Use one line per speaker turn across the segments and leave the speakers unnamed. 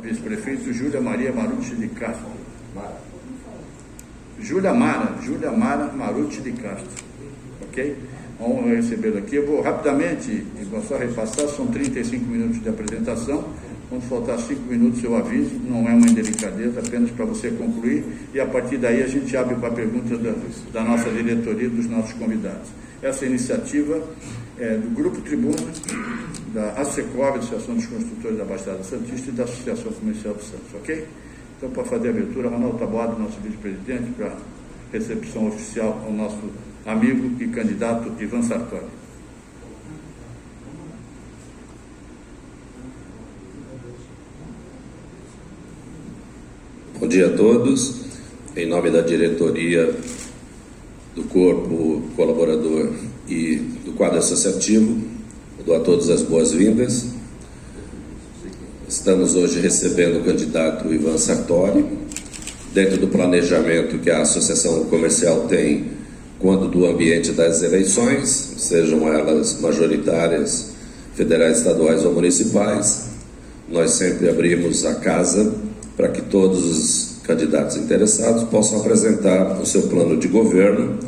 vice-prefeito Júlia Maria Marucci de Castro. Júlia Mara Marucci de Castro. Ok? Vamos recebê-lo aqui. Eu vou rapidamente, e vou só repassar, são 35 minutos de apresentação. Quando faltar 5 minutos eu aviso, não é uma indelicadeza, apenas para você concluir, e a partir daí a gente abre para perguntas da nossa diretoria e dos nossos convidados. Essa iniciativa é do Grupo Tribuna, da ASECOB, Associação dos Construtores da Baixada Santista, e da Associação Comercial do Santos, ok? Então, para fazer a abertura, Ronaldo Taboada, nosso vice-presidente, para recepção oficial ao nosso amigo e candidato Ivan Sartori.
Bom dia a todos. Em nome da diretoria, do corpo colaborador e do quadro associativo, eu dou a todos as boas-vindas. Estamos hoje recebendo o candidato Ivan Sartori, dentro do planejamento que a Associação Comercial tem quanto do ambiente das eleições, sejam elas majoritárias, federais, estaduais ou municipais. Nós sempre abrimos a casa para que todos os candidatos interessados possam apresentar o seu plano de governo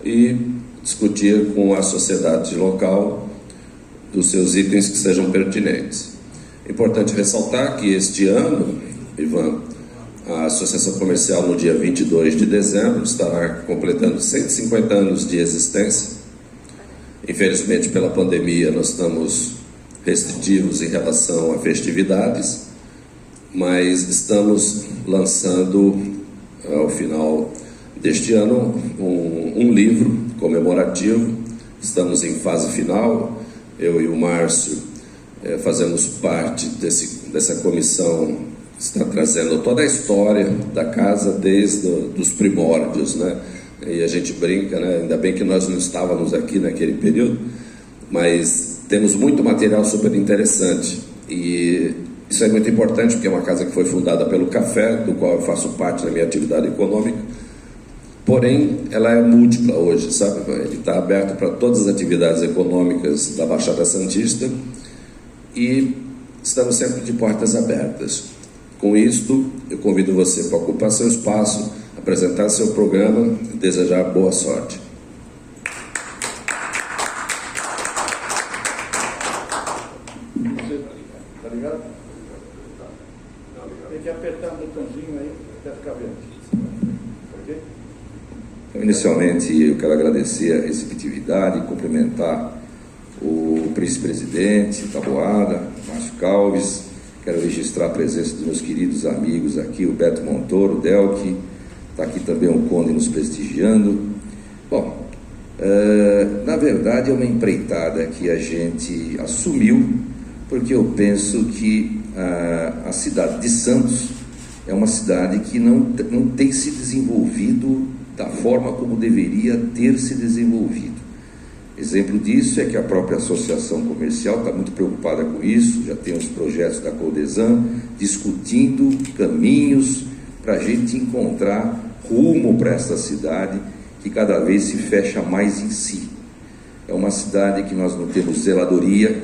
e discutir com a sociedade local os seus itens que sejam pertinentes. É importante ressaltar que este ano, Ivan, a Associação Comercial, no dia 22 de dezembro, estará completando 150 anos de existência. Infelizmente, pela pandemia, nós estamos restritivos em relação a festividades, mas estamos lançando, ao final deste ano, um livro comemorativo. Estamos em fase final. Eu e o Márcio fazemos parte dessa comissão que está trazendo toda a história da casa desde os primórdios, né? E a gente brinca, né? Ainda bem que nós não estávamos aqui naquele período, mas temos muito material super interessante. E isso é muito importante, porque é uma casa que foi fundada pelo café, do qual eu faço parte da minha atividade econômica. Porém, ela é múltipla hoje, sabe? Ele está aberto para todas as atividades econômicas da Baixada Santista e estamos sempre de portas abertas. Com isto, eu convido você para ocupar seu espaço, apresentar seu programa e desejar boa sorte.
Tá ligado? Tem que apertar um botãozinho aí para ficar vendo. Ok?
Então, inicialmente, eu quero agradecer a receptividade e cumprimentar o vice-presidente Taboada, Márcio Calves. Quero registrar a presença dos meus queridos amigos aqui, o Beto Montoro, o Delqui, está aqui também o Conde nos prestigiando. Bom, na verdade é uma empreitada que a gente assumiu, porque eu penso que a cidade de Santos é uma cidade que não tem se desenvolvido da forma como deveria ter se desenvolvido. Exemplo disso é que a própria Associação Comercial está muito preocupada com isso, já tem os projetos da Codesan discutindo caminhos para a gente encontrar rumo para essa cidade que cada vez se fecha mais em si. É uma cidade que nós não temos zeladoria,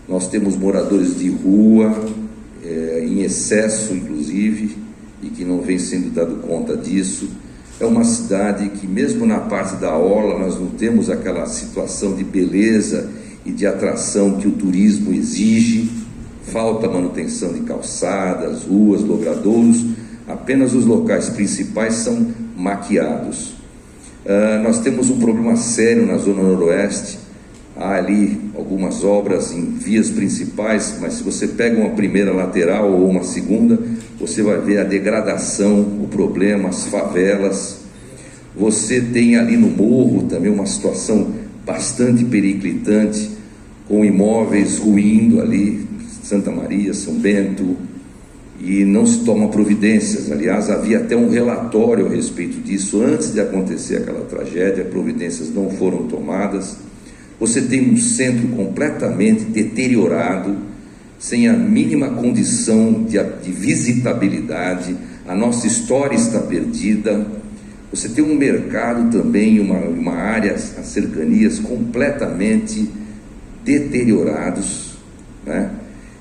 nós temos moradores de rua, em excesso inclusive, e que não vem sendo dado conta disso. É uma cidade que, mesmo na parte da orla, nós não temos aquela situação de beleza e de atração que o turismo exige. Falta manutenção de calçadas, ruas, logradouros. Apenas os locais principais são maquiados. Nós temos um problema sério na zona noroeste. Há ali algumas obras em vias principais, mas se você pega uma primeira lateral ou uma segunda, você vai ver a degradação, o problema, as favelas. Você tem ali no morro também uma situação bastante periclitante, com imóveis ruindo ali, Santa Maria, São Bento, e não se tomam providências. Aliás, havia até um relatório a respeito disso antes de acontecer aquela tragédia, providências não foram tomadas. Você tem um centro completamente deteriorado, sem a mínima condição de visitabilidade. A nossa história está perdida. Você tem um mercado também, uma área, as cercanias completamente deteriorados, né?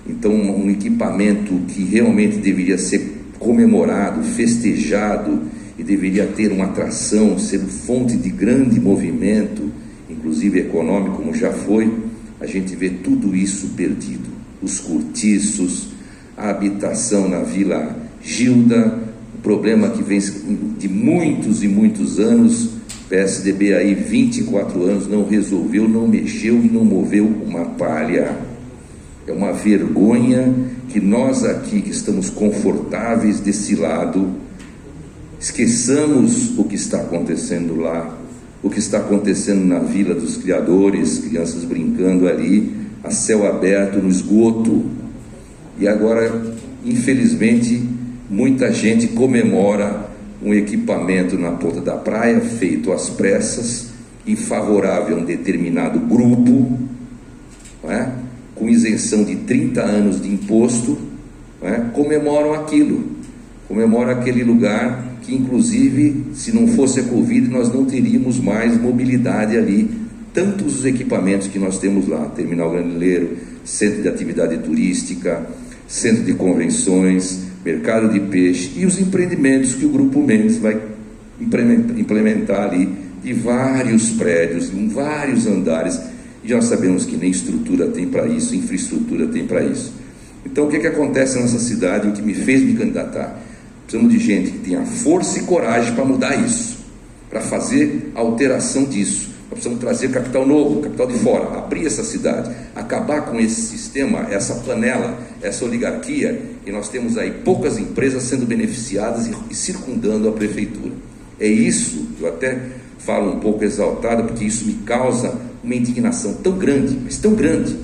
Então, um equipamento que realmente deveria ser comemorado, festejado, e deveria ter uma atração, ser fonte de grande movimento, inclusive econômico, como já foi, a gente vê tudo isso perdido. Os cortiços, a habitação na Vila Gilda, o problema que vem de muitos e muitos anos, PSDB aí 24 anos não resolveu, não mexeu e não moveu uma palha. É uma vergonha que nós aqui que estamos confortáveis desse lado, esqueçamos o que está acontecendo lá, o que está acontecendo na Vila dos Criadores, crianças brincando ali, a céu aberto no esgoto. E agora, infelizmente, muita gente comemora um equipamento na ponta da praia, feito às pressas, favorável a um determinado grupo, não é? Com isenção de 30 anos de imposto, não é? Comemoram aquilo, comemoram aquele lugar que, inclusive, se não fosse a Covid, nós não teríamos mais mobilidade ali, tantos os equipamentos que nós temos lá, Terminal Granileiro, Centro de Atividade Turística, Centro de Convenções, Mercado de Peixe e os empreendimentos que o Grupo Mendes vai implementar ali, de vários prédios, em vários andares, e nós sabemos que nem estrutura tem para isso, infraestrutura tem para isso. Então, o que acontece nessa cidade, o que me fez me candidatar? Precisamos de gente que tenha força e coragem para mudar isso, para fazer a alteração disso. Nós precisamos trazer capital novo, capital de fora, abrir essa cidade, acabar com esse sistema, essa panela, essa oligarquia, e nós temos aí poucas empresas sendo beneficiadas e circundando a prefeitura. É isso, eu até falo um pouco exaltado, porque isso me causa uma indignação tão grande, mas tão grande,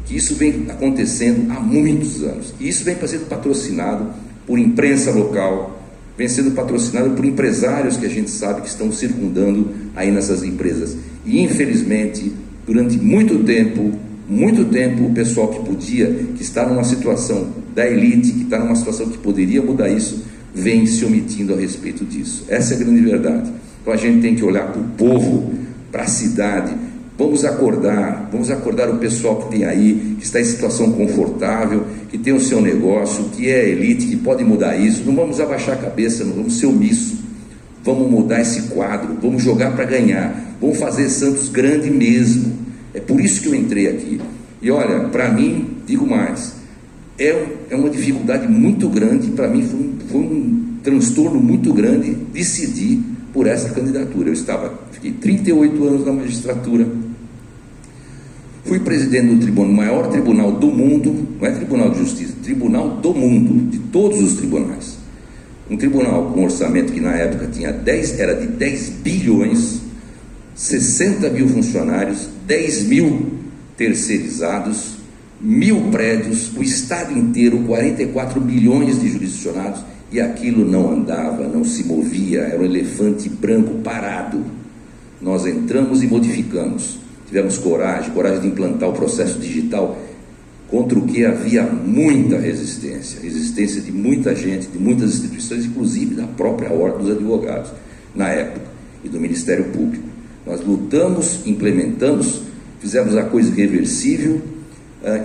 que isso vem acontecendo há muitos anos, e isso vem sendo patrocinado por imprensa local, vem sendo patrocinado por empresários que a gente sabe que estão circundando aí nessas empresas. E infelizmente, durante muito tempo, o pessoal que podia, que está numa situação da elite, que está numa situação que poderia mudar isso, vem se omitindo a respeito disso. Essa é a grande verdade. Então a gente tem que olhar para o povo, para a cidade. Vamos acordar o pessoal que tem aí, que está em situação confortável, que tem o seu negócio, que é elite, que pode mudar isso. Não vamos abaixar a cabeça, não vamos ser omissos. Vamos mudar esse quadro, vamos jogar para ganhar, vamos fazer Santos grande mesmo. É por isso que eu entrei aqui. E olha, para mim, digo mais, é uma dificuldade muito grande, para mim foi um transtorno muito grande decidir por essa candidatura. Fiquei 38 anos na magistratura, fui presidente do tribunal, maior tribunal do mundo, não é tribunal de justiça, tribunal do mundo, de todos os tribunais. Um tribunal com um orçamento que na época era de 10 bilhões, 60 mil funcionários, 10 mil terceirizados, 1000 prédios, o estado inteiro, 44 milhões de jurisdicionados, e aquilo não andava, não se movia, era um elefante branco parado. Nós entramos e modificamos, tivemos coragem de implantar o processo digital, contra o que havia muita resistência de muita gente, de muitas instituições, inclusive da própria Ordem dos Advogados, na época, e do Ministério Público. Nós lutamos, implementamos, fizemos a coisa irreversível,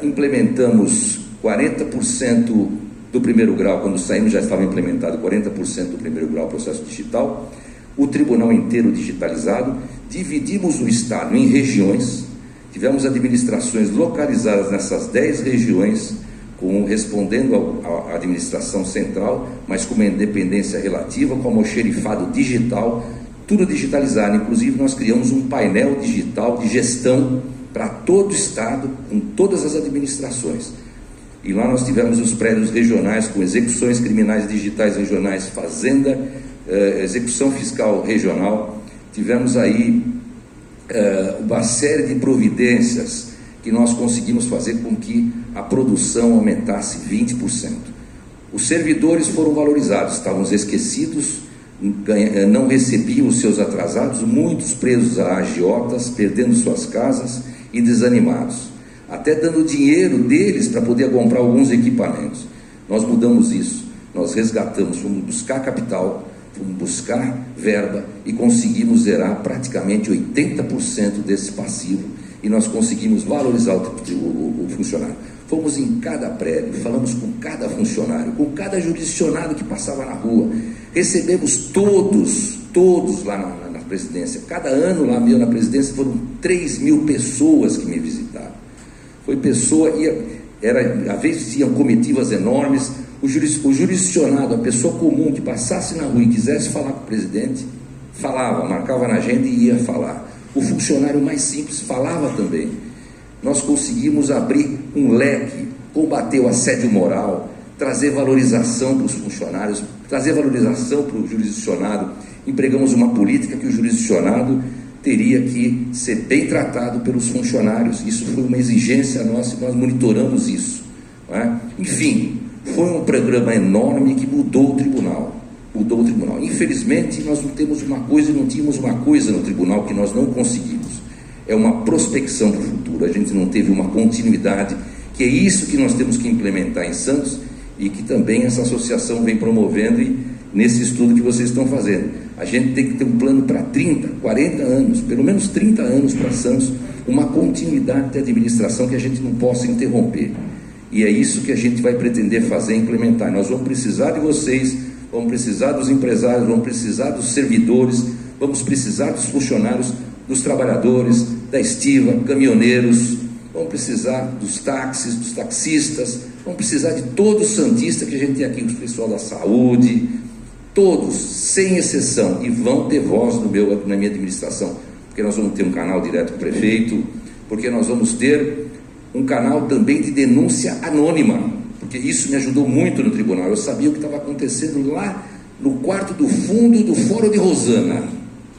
implementamos 40% do primeiro grau, quando saímos já estava implementado 40% do primeiro grau processo digital, o tribunal inteiro digitalizado, dividimos o estado em regiões, tivemos administrações localizadas nessas 10 regiões, respondendo à administração central, mas com uma independência relativa, com almoxerifado digital, tudo digitalizado. Inclusive nós criamos um painel digital de gestão para todo o estado, com todas as administrações. E lá nós tivemos os prédios regionais com execuções criminais digitais regionais, fazenda, execução fiscal regional. Tivemos aí uma série de providências que nós conseguimos fazer com que a produção aumentasse 20%. Os servidores foram valorizados, estávamos esquecidos, não recebiam os seus atrasados, muitos presos a agiotas, perdendo suas casas e desanimados, até dando dinheiro deles para poder comprar alguns equipamentos. Nós mudamos isso, nós resgatamos, fomos buscar capital, fomos buscar verba e conseguimos zerar praticamente 80% desse passivo, e nós conseguimos valorizar o funcionário. Fomos em cada prédio, falamos com cada funcionário, com cada jurisdicionado que passava na rua, recebemos todos lá na presidência. Cada ano lá meu na presidência foram 3.000 pessoas que me visitaram. Foi pessoa, às vezes iam comitivas enormes, o jurisdicionado, a pessoa comum que passasse na rua e quisesse falar com o presidente, falava, marcava na agenda e ia falar. O funcionário mais simples falava também. Nós conseguimos abrir um leque, combater o assédio moral, trazer valorização para os funcionários, trazer valorização para o jurisdicionado. Empregamos uma política que o jurisdicionado teria que ser bem tratado pelos funcionários. Isso foi uma exigência nossa e nós monitoramos isso, não é? Enfim, foi um programa enorme que mudou o tribunal. Infelizmente, nós não temos uma coisa e não tínhamos uma coisa no tribunal que nós não conseguimos. É uma prospecção para o futuro. A gente não teve uma continuidade, que é isso que nós temos que implementar em Santos e que também essa associação vem promovendo e nesse estudo que vocês estão fazendo. A gente tem que ter um plano para 30, 40 anos, pelo menos 30 anos para Santos, uma continuidade de administração que a gente não possa interromper. E é isso que a gente vai pretender fazer e implementar. Nós vamos precisar de vocês, vamos precisar dos empresários, vamos precisar dos servidores, vamos precisar dos funcionários, dos trabalhadores, da estiva, caminhoneiros, vamos precisar dos táxis, dos taxistas, vamos precisar de todo santista que a gente tem aqui, o pessoal da saúde, todos, sem exceção, e vão ter voz na minha administração, porque nós vamos ter um canal direto com o prefeito, porque nós vamos ter um canal também de denúncia anônima, porque isso me ajudou muito no tribunal. Eu sabia o que estava acontecendo lá no quarto do fundo do Fórum de Rosana,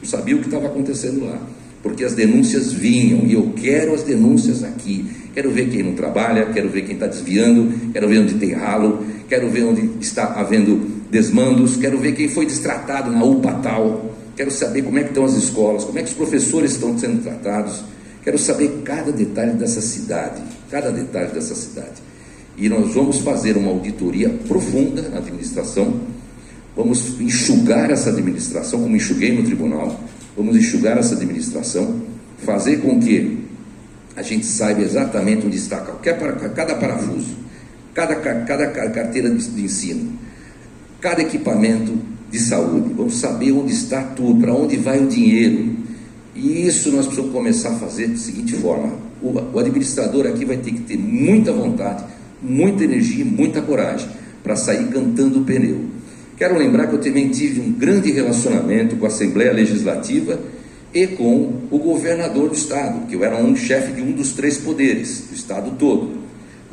eu sabia o que estava acontecendo lá, porque as denúncias vinham, e eu quero as denúncias aqui, quero ver quem não trabalha, quero ver quem está desviando, quero ver onde tem ralo, quero ver onde está havendo desmandos, quero ver quem foi destratado na UPA tal, quero saber como é que estão as escolas, como é que os professores estão sendo tratados, quero saber cada detalhe dessa cidade, e nós vamos fazer uma auditoria profunda na administração, vamos enxugar essa administração, como enxuguei no tribunal, vamos enxugar essa administração, fazer com que a gente saiba exatamente onde está cada parafuso, cada carteira de ensino, cada equipamento de saúde, vamos saber onde está tudo, para onde vai o dinheiro, e isso nós precisamos começar a fazer da seguinte forma: o administrador aqui vai ter que ter muita vontade, muita energia, muita coragem, para sair cantando o pneu. Quero lembrar que eu também tive um grande relacionamento com a Assembleia Legislativa e com o governador do Estado, que eu era chefe de um dos 3 poderes, do Estado todo.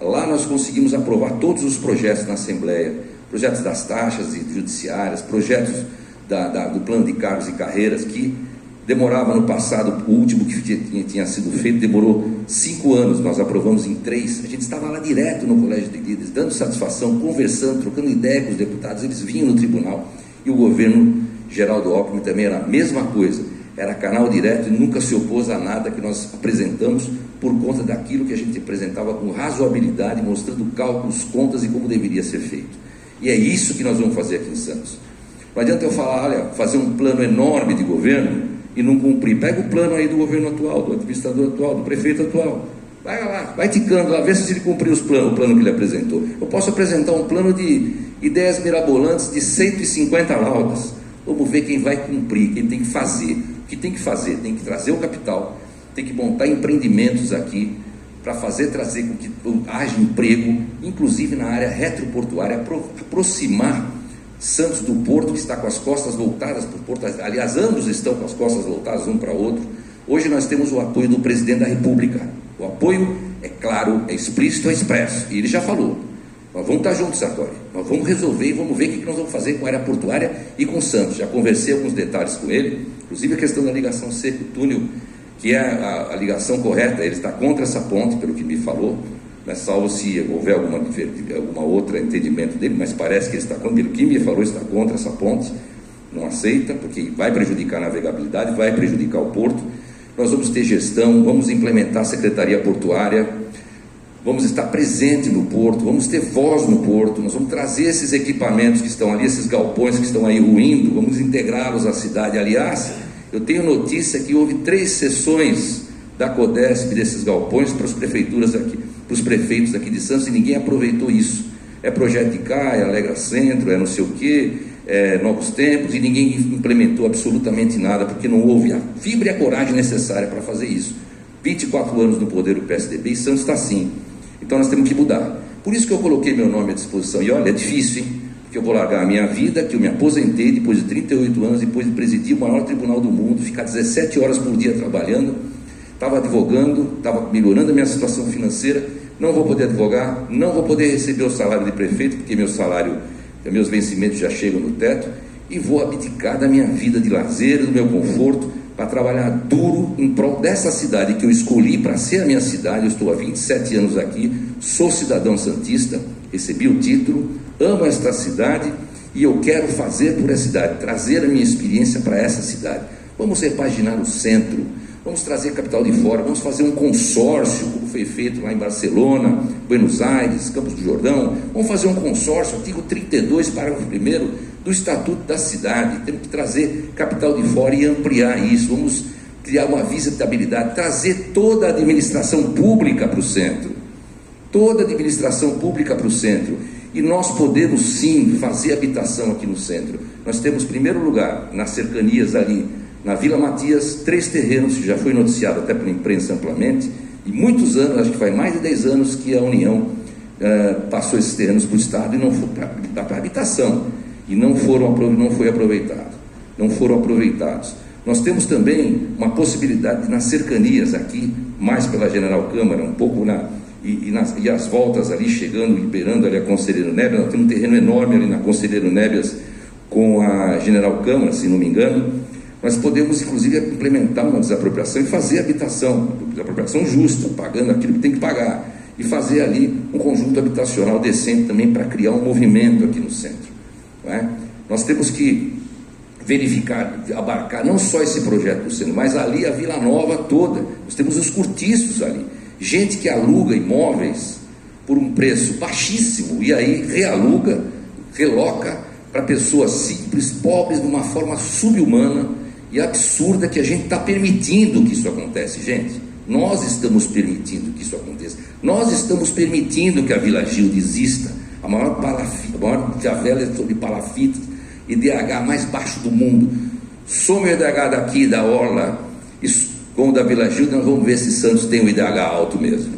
Lá nós conseguimos aprovar todos os projetos na Assembleia, projetos das taxas judiciárias, projetos do plano de cargos e carreiras, que demorava no passado, o último que tinha sido feito demorou 5 anos, nós aprovamos em 3, a gente estava lá direto no Colégio de Líderes, dando satisfação, conversando, trocando ideia com os deputados, eles vinham no tribunal, e o governo Geraldo Alckmin também era a mesma coisa, era canal direto e nunca se opôs a nada que nós apresentamos, por conta daquilo que a gente apresentava com razoabilidade, mostrando cálculos, contas e como deveria ser feito. E é isso que nós vamos fazer aqui em Santos. Não adianta eu falar, olha, fazer um plano enorme de governo e não cumprir. Pega o plano aí do governo atual, do administrador atual, do prefeito atual, vai lá, vai ticando lá, vê se ele cumpriu o plano que ele apresentou. Eu posso apresentar um plano de ideias mirabolantes de 150 laudas, vamos ver quem vai cumprir, quem tem que fazer. O que tem que fazer? Tem que trazer o capital, tem que montar empreendimentos aqui, para trazer com que haja emprego, inclusive na área retroportuária, aproximar Santos do Porto, que está com as costas voltadas para o Porto. Aliás, ambos estão com as costas voltadas um para o outro. Hoje nós temos o apoio do presidente da República. O apoio é claro, é explícito, é expresso. E ele já falou: nós vamos estar juntos, Sartori. Nós vamos resolver e vamos ver o que nós vamos fazer com a área portuária e com Santos. Já conversei alguns detalhes com ele, inclusive a questão da ligação seco-túnel, que é a ligação correta. Ele está contra essa ponte, pelo que me falou, mas salvo se houver alguma outra entendimento dele, mas parece que ele está contra, pelo que me falou, está contra essa ponte, não aceita, porque vai prejudicar a navegabilidade, vai prejudicar o porto. Nós vamos ter gestão, vamos implementar a Secretaria Portuária, vamos estar presente no porto, vamos ter voz no porto, nós vamos trazer esses equipamentos que estão ali, esses galpões que estão aí ruindo, vamos integrá-los à cidade. Aliás, eu tenho notícia que houve 3 sessões da CODESP desses galpões para as prefeituras aqui. para os prefeitos aqui de Santos e ninguém aproveitou isso. É projeto de cá, é Alegra Centro, é não sei o quê, é Novos Tempos, e ninguém implementou absolutamente nada, porque não houve a fibra e a coragem necessária para fazer isso. 24 anos no poder do PSDB e Santos está assim. Então nós temos que mudar. Por isso que eu coloquei meu nome à disposição. E olha, é difícil, hein? Porque eu vou largar a minha vida, que eu me aposentei depois de 38 anos, depois de presidir o maior tribunal do mundo, ficar 17 horas por dia trabalhando, estava advogando, estava melhorando a minha situação financeira, não vou poder advogar, não vou poder receber o salário de prefeito, porque meus vencimentos já chegam no teto, e vou abdicar da minha vida de lazer, do meu conforto, para trabalhar duro em prol dessa cidade que eu escolhi para ser a minha cidade. Eu estou há 27 anos aqui, sou cidadão santista, recebi o título, amo esta cidade e eu quero fazer por essa cidade, trazer a minha experiência para essa cidade. Vamos repaginar o centro, vamos trazer capital de fora, vamos fazer um consórcio, como foi feito lá em Barcelona, Buenos Aires, Campos do Jordão. Vamos fazer um consórcio, artigo 32, parágrafo 1º do Estatuto da Cidade. Temos que trazer capital de fora e ampliar isso. Vamos criar uma visitabilidade, trazer toda a administração pública para o centro, toda a administração pública para o centro. E nós podemos sim fazer habitação aqui no centro. Nós temos, em primeiro lugar, nas cercanias ali, na Vila Matias, 3 terrenos, que já foi noticiado até pela imprensa amplamente, e muitos anos, acho que faz mais de 10 anos que a União passou esses terrenos para o Estado e não foi para habitação, e não foi aproveitado, não foram aproveitados. Nós temos também uma possibilidade de, nas cercanias aqui, mais pela General Câmara, um pouco e as voltas ali, chegando, liberando ali a Conselheiro Nébias. Nós temos um terreno enorme ali na Conselheiro Nébias com a General Câmara, se não me engano. Nós podemos, inclusive, implementar uma desapropriação e fazer habitação, desapropriação justa, pagando aquilo que tem que pagar, e fazer ali um conjunto habitacional decente também para criar um movimento aqui no centro. Não é? Nós temos que verificar, abarcar não só esse projeto do centro, mas ali a Vila Nova toda. Nós temos os cortiços ali, gente que aluga imóveis por um preço baixíssimo e aí realuga, reloca para pessoas simples, pobres, de uma forma subhumana e absurda, que a gente está permitindo que isso aconteça, gente. Nós estamos permitindo que isso aconteça. Nós estamos permitindo que a Vila Gilda exista, a maior favela de palafitas, IDH mais baixo do mundo. Some o IDH daqui da Orla com o da Vila Gilda, nós vamos ver se Santos tem um IDH alto mesmo.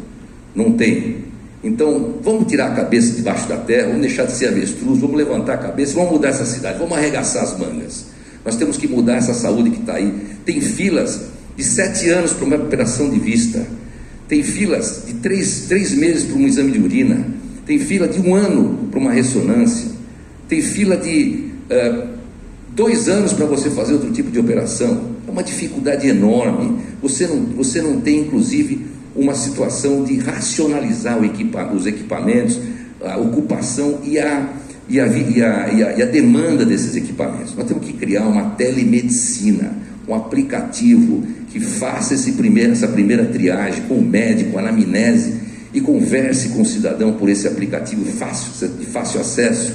Não tem. Então, vamos tirar a cabeça debaixo da terra, vamos deixar de ser avestruz, vamos levantar a cabeça, vamos mudar essa cidade, vamos arregaçar as mangas. Nós temos que mudar essa saúde que está aí. Tem filas de 7 anos para uma operação de vista, tem filas de 3 meses para um exame de urina, tem fila de 1 ano para uma ressonância, tem fila de 2 anos para você fazer outro tipo de operação. É uma dificuldade enorme. Você não tem, inclusive, uma situação de racionalizar os equipamentos, a ocupação e a demanda desses equipamentos. Nós temos que criar uma telemedicina, um aplicativo que faça essa primeira triagem com o médico, anamnese, e converse com o cidadão por esse aplicativo de fácil acesso.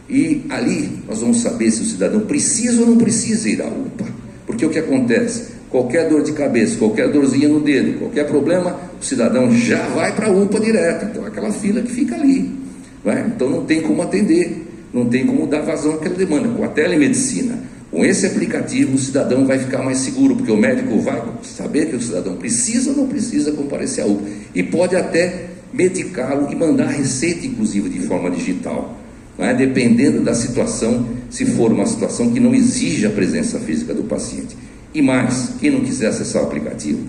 E ali nós vamos saber se o cidadão precisa ou não precisa ir à UPA. Porque o que acontece? Qualquer dor de cabeça, qualquer dorzinha no dedo, qualquer problema, o cidadão já vai para a UPA direto. Então é aquela fila que fica ali, não é? Então não tem como atender, não tem como dar vazão àquela demanda. Com a telemedicina, com esse aplicativo, o cidadão vai ficar mais seguro, porque o médico vai saber que o cidadão precisa ou não precisa comparecer à UPA, e pode até medicá-lo e mandar receita, inclusive, de forma digital, não é? Dependendo da situação, se for uma situação que não exige a presença física do paciente. E mais, quem não quiser acessar o aplicativo,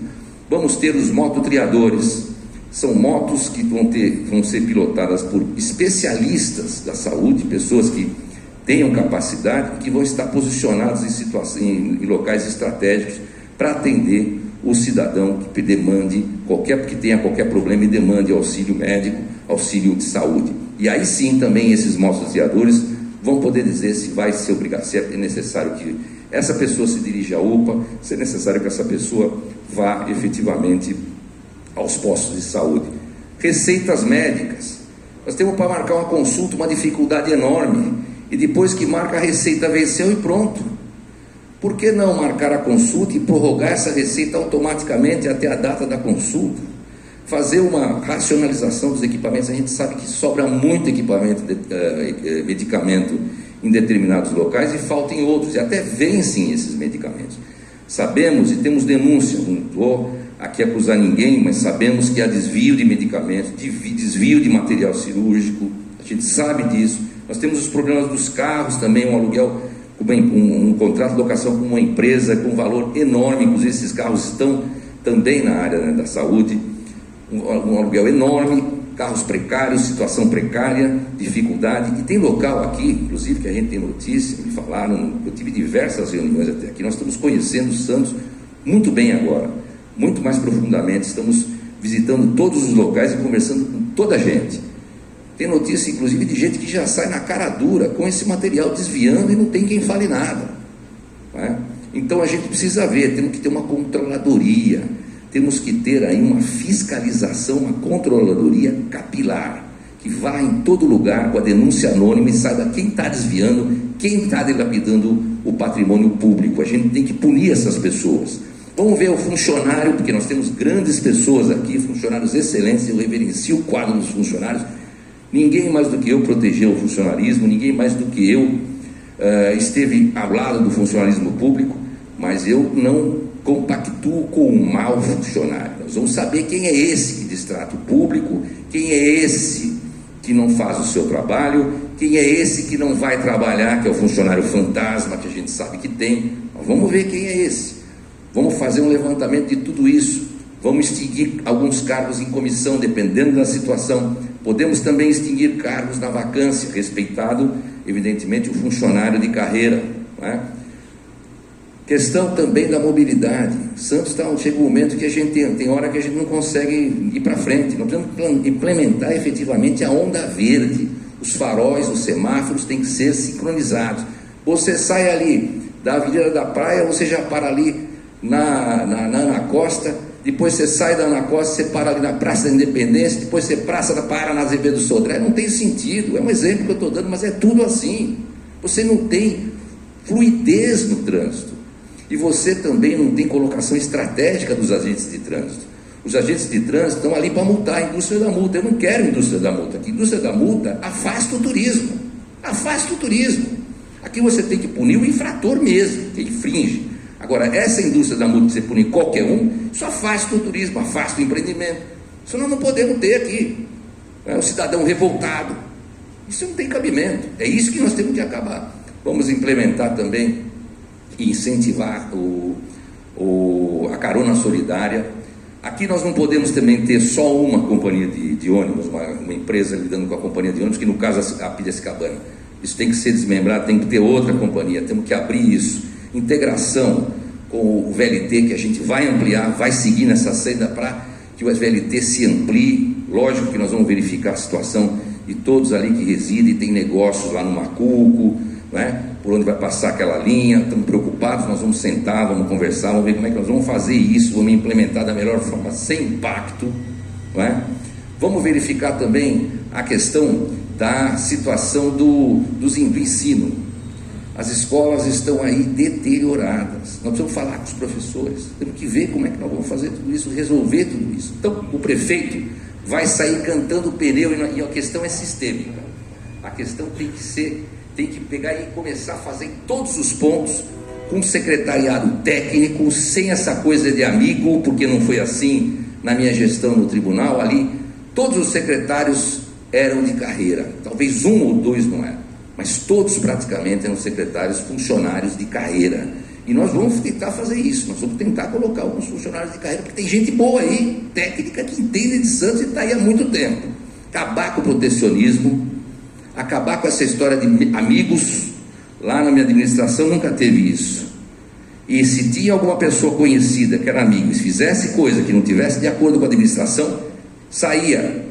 vamos ter os mototriadores. São motos que vão ser pilotadas por especialistas da saúde, pessoas que tenham capacidade e que vão estar posicionados em locais estratégicos para atender o cidadão que tenha qualquer problema e demande auxílio médico, auxílio de saúde. E aí sim também esses mototriadores vão poder dizer se vai ser obrigado, se é necessário que essa pessoa se dirija à UPA, se é necessário que essa pessoa vá efetivamente aos postos de saúde. Receitas médicas. Nós temos para marcar uma consulta uma dificuldade enorme, e depois que marca a receita venceu e pronto. Por que não marcar a consulta e prorrogar essa receita automaticamente até a data da consulta? fazer uma racionalização dos equipamentos. A gente sabe que sobra muito equipamento, medicamento em determinados locais e falta em outros, e até vencem esses medicamentos. Sabemos e temos denúncias, não estou aqui a acusar ninguém, mas sabemos que há desvio de medicamentos, desvio de material cirúrgico, a gente sabe disso. Nós temos os problemas dos carros também, um aluguel, um contrato de locação com uma empresa com um valor enorme, inclusive esses carros estão também na área, né, da saúde, um aluguel enorme, carros precários, situação precária, dificuldade, e tem local aqui, inclusive, que a gente tem notícia, me falaram, eu tive diversas reuniões até aqui, nós estamos conhecendo o Santos muito bem agora, muito mais profundamente, estamos visitando todos os locais e conversando com toda a gente. Tem notícia, inclusive, de gente que já sai na cara dura com esse material desviando e não tem quem fale nada, não é? Então a gente precisa ver, temos que ter uma controladoria, temos que ter aí uma fiscalização, uma controladoria capilar, que vá em todo lugar com a denúncia anônima e saiba quem está desviando, quem está dilapidando o patrimônio público. A gente tem que punir essas pessoas. Vamos ver o funcionário, porque nós temos grandes pessoas aqui, funcionários excelentes, eu reverencio o quadro dos funcionários. Ninguém mais do que eu protegeu o funcionarismo, ninguém mais do que eu esteve ao lado do funcionalismo público, mas eu não compactuo com o mau funcionário. Nós vamos saber quem é esse que distrata o público, quem é esse que não faz o seu trabalho, quem é esse que não vai trabalhar, que é o funcionário fantasma, que a gente sabe que tem. Nós vamos ver quem é esse. Vamos fazer um levantamento de tudo isso. Vamos extinguir alguns cargos em comissão, dependendo da situação. Podemos também extinguir cargos na vacância, respeitado, evidentemente, o funcionário de carreira, não é? Questão também da mobilidade. Santos chega um momento que a gente tem hora que a gente não consegue ir para frente. Nós precisamos implementar efetivamente a onda verde. Os faróis, os semáforos têm que ser sincronizados. Você sai ali da Avenida da Praia, você já para ali na Ana Costa, depois você sai da Ana Costa, você para ali na Praça da Independência, depois você para na Azevedo Sodré. Não tem sentido, é um exemplo que eu estou dando, mas é tudo assim. Você não tem fluidez no trânsito. E você também não tem colocação estratégica dos agentes de trânsito. Os agentes de trânsito estão ali para multar a indústria da multa. Eu não quero indústria da multa aqui. Indústria da multa afasta o turismo. Afasta o turismo. Aqui você tem que punir o infrator mesmo, que infringe. Agora, essa indústria da multa que você punir qualquer um, isso afasta o turismo, afasta o empreendimento. Isso nós não podemos ter aqui. O cidadão revoltado. Isso não tem cabimento. É isso que nós temos que acabar. Vamos implementar também e incentivar a carona solidária. Aqui nós não podemos também ter só uma companhia de ônibus, uma empresa lidando com a companhia de ônibus, que no caso a Piracicabana. Isso tem que ser desmembrado, tem que ter outra companhia, temos que abrir isso. Integração com o VLT, que a gente vai ampliar, vai seguir nessa senda para que o VLT se amplie. Lógico que nós vamos verificar a situação de todos ali que residem, tem negócios lá no Macuco, não é? Por onde vai passar aquela linha, estamos preocupados, nós vamos sentar, vamos conversar, vamos ver como é que nós vamos fazer isso, vamos implementar da melhor forma, sem impacto, não é? Vamos verificar também a questão da situação do ensino. As escolas estão aí deterioradas, nós precisamos falar com os professores, temos que ver como é que nós vamos fazer tudo isso, resolver tudo isso. Então, o prefeito vai sair cantando pneu e a questão é sistêmica. A questão tem que pegar e começar a fazer em todos os pontos, com um secretariado técnico, sem essa coisa de amigo, porque não foi assim na minha gestão no tribunal. Ali, todos os secretários eram de carreira, talvez um ou dois não eram, mas todos praticamente eram secretários, funcionários de carreira. E nós vamos tentar fazer isso, nós vamos tentar colocar alguns funcionários de carreira, porque tem gente boa aí, técnica, que entende de Santos e está aí há muito tempo. Acabar com o protecionismo, acabar com essa história de amigos. Lá na minha administração nunca teve isso. E se tinha alguma pessoa conhecida que era amigo e fizesse coisa que não tivesse de acordo com a administração, saía.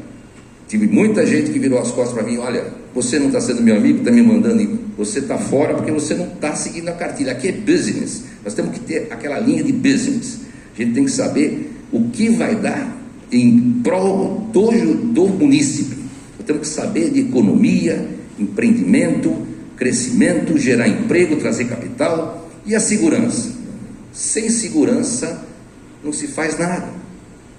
Tive muita gente que virou as costas para mim: olha, você não está sendo meu amigo, está me mandando, você está fora porque você não está seguindo a cartilha. Aqui é business, nós temos que ter aquela linha de business. A gente tem que saber o que vai dar em prol do munícipe. Temos que saber de economia, empreendimento, crescimento, gerar emprego, trazer capital. E a segurança? Sem segurança não se faz nada.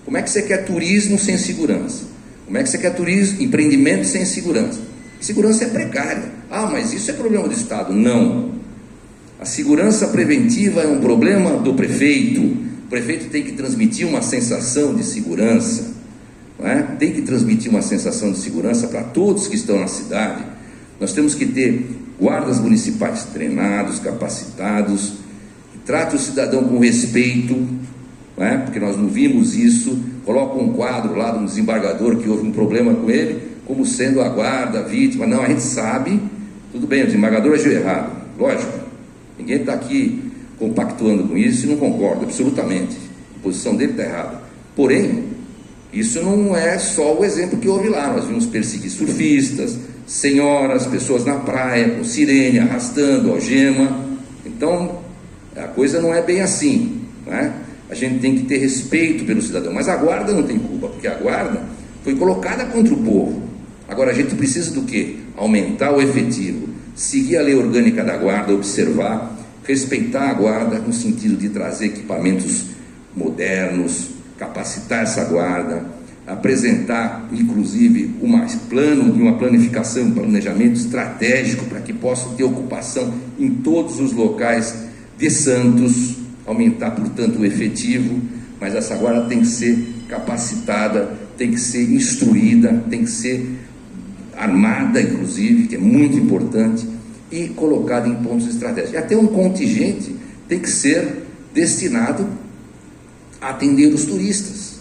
Como é que você quer turismo sem segurança? Como é que você quer turismo, empreendimento sem segurança? Segurança é precária. Ah, mas isso é problema do Estado. Não. A segurança preventiva é um problema do prefeito. O prefeito tem que transmitir uma sensação de segurança, não é? Tem que transmitir uma sensação de segurança para todos que estão na cidade. Nós temos que ter guardas municipais treinados, capacitados, que tratem o cidadão com respeito, não é? Porque nós não vimos isso. Coloca um quadro lá de um desembargador que houve um problema com ele, como sendo a guarda, a vítima. Não, a gente sabe, tudo bem, o desembargador agiu errado, lógico, ninguém está aqui compactuando com isso e não concorda, absolutamente, a posição dele está errada. Porém, isso não é só o exemplo que houve lá. Nós vimos perseguir surfistas, senhoras, pessoas na praia, com sirene, arrastando, algema. Então, a coisa não é bem assim, não é? A gente tem que ter respeito pelo cidadão, mas a guarda não tem culpa, porque a guarda foi colocada contra o povo. Agora a gente precisa do quê? Aumentar o efetivo, seguir a lei orgânica da guarda, observar, respeitar a guarda no sentido de trazer equipamentos modernos, capacitar essa guarda, apresentar inclusive uma planificação, um planejamento estratégico para que possa ter ocupação em todos os locais de Santos, aumentar, portanto, o efetivo, mas essa guarda tem que ser capacitada, tem que ser instruída, tem que ser armada, inclusive, que é muito importante, e colocada em pontos estratégicos. E até um contingente tem que ser destinado a atender os turistas,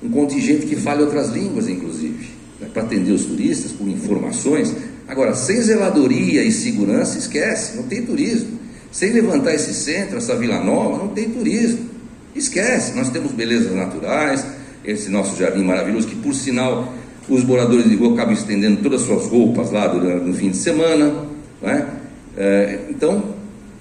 um contingente que fale outras línguas, inclusive, né, para atender os turistas com informações. Agora, sem zeladoria e segurança, esquece, não tem turismo. Sem levantar esse centro, essa Vila Nova, não tem turismo, esquece. Nós temos belezas naturais, esse nosso jardim maravilhoso, que por sinal os moradores de rua acabam estendendo todas as suas roupas lá no fim de semana, não é? Então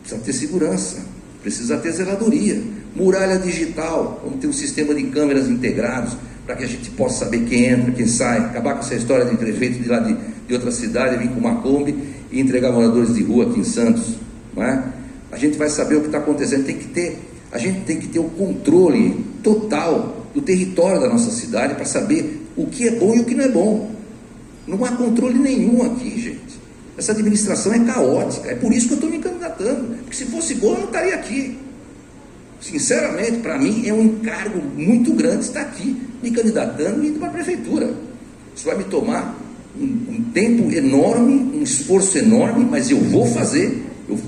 precisa ter segurança, precisa ter zeladoria, muralha digital, vamos ter um sistema de câmeras integrados para que a gente possa saber quem entra, quem sai, acabar com essa história de prefeito de lá de outra cidade vir com uma Kombi e entregar moradores de rua aqui em Santos, não é? A gente vai saber o que está acontecendo. A gente tem que ter o controle total do território da nossa cidade para saber o que é bom e o que não é bom. Não há controle nenhum aqui, gente. Essa administração é caótica. É por isso que eu estou me candidatando, porque se fosse bom eu não estaria aqui. Sinceramente, para mim é um encargo muito grande estar aqui me candidatando e indo para a prefeitura. Isso vai me tomar um tempo enorme, um esforço enorme, mas eu vou fazer.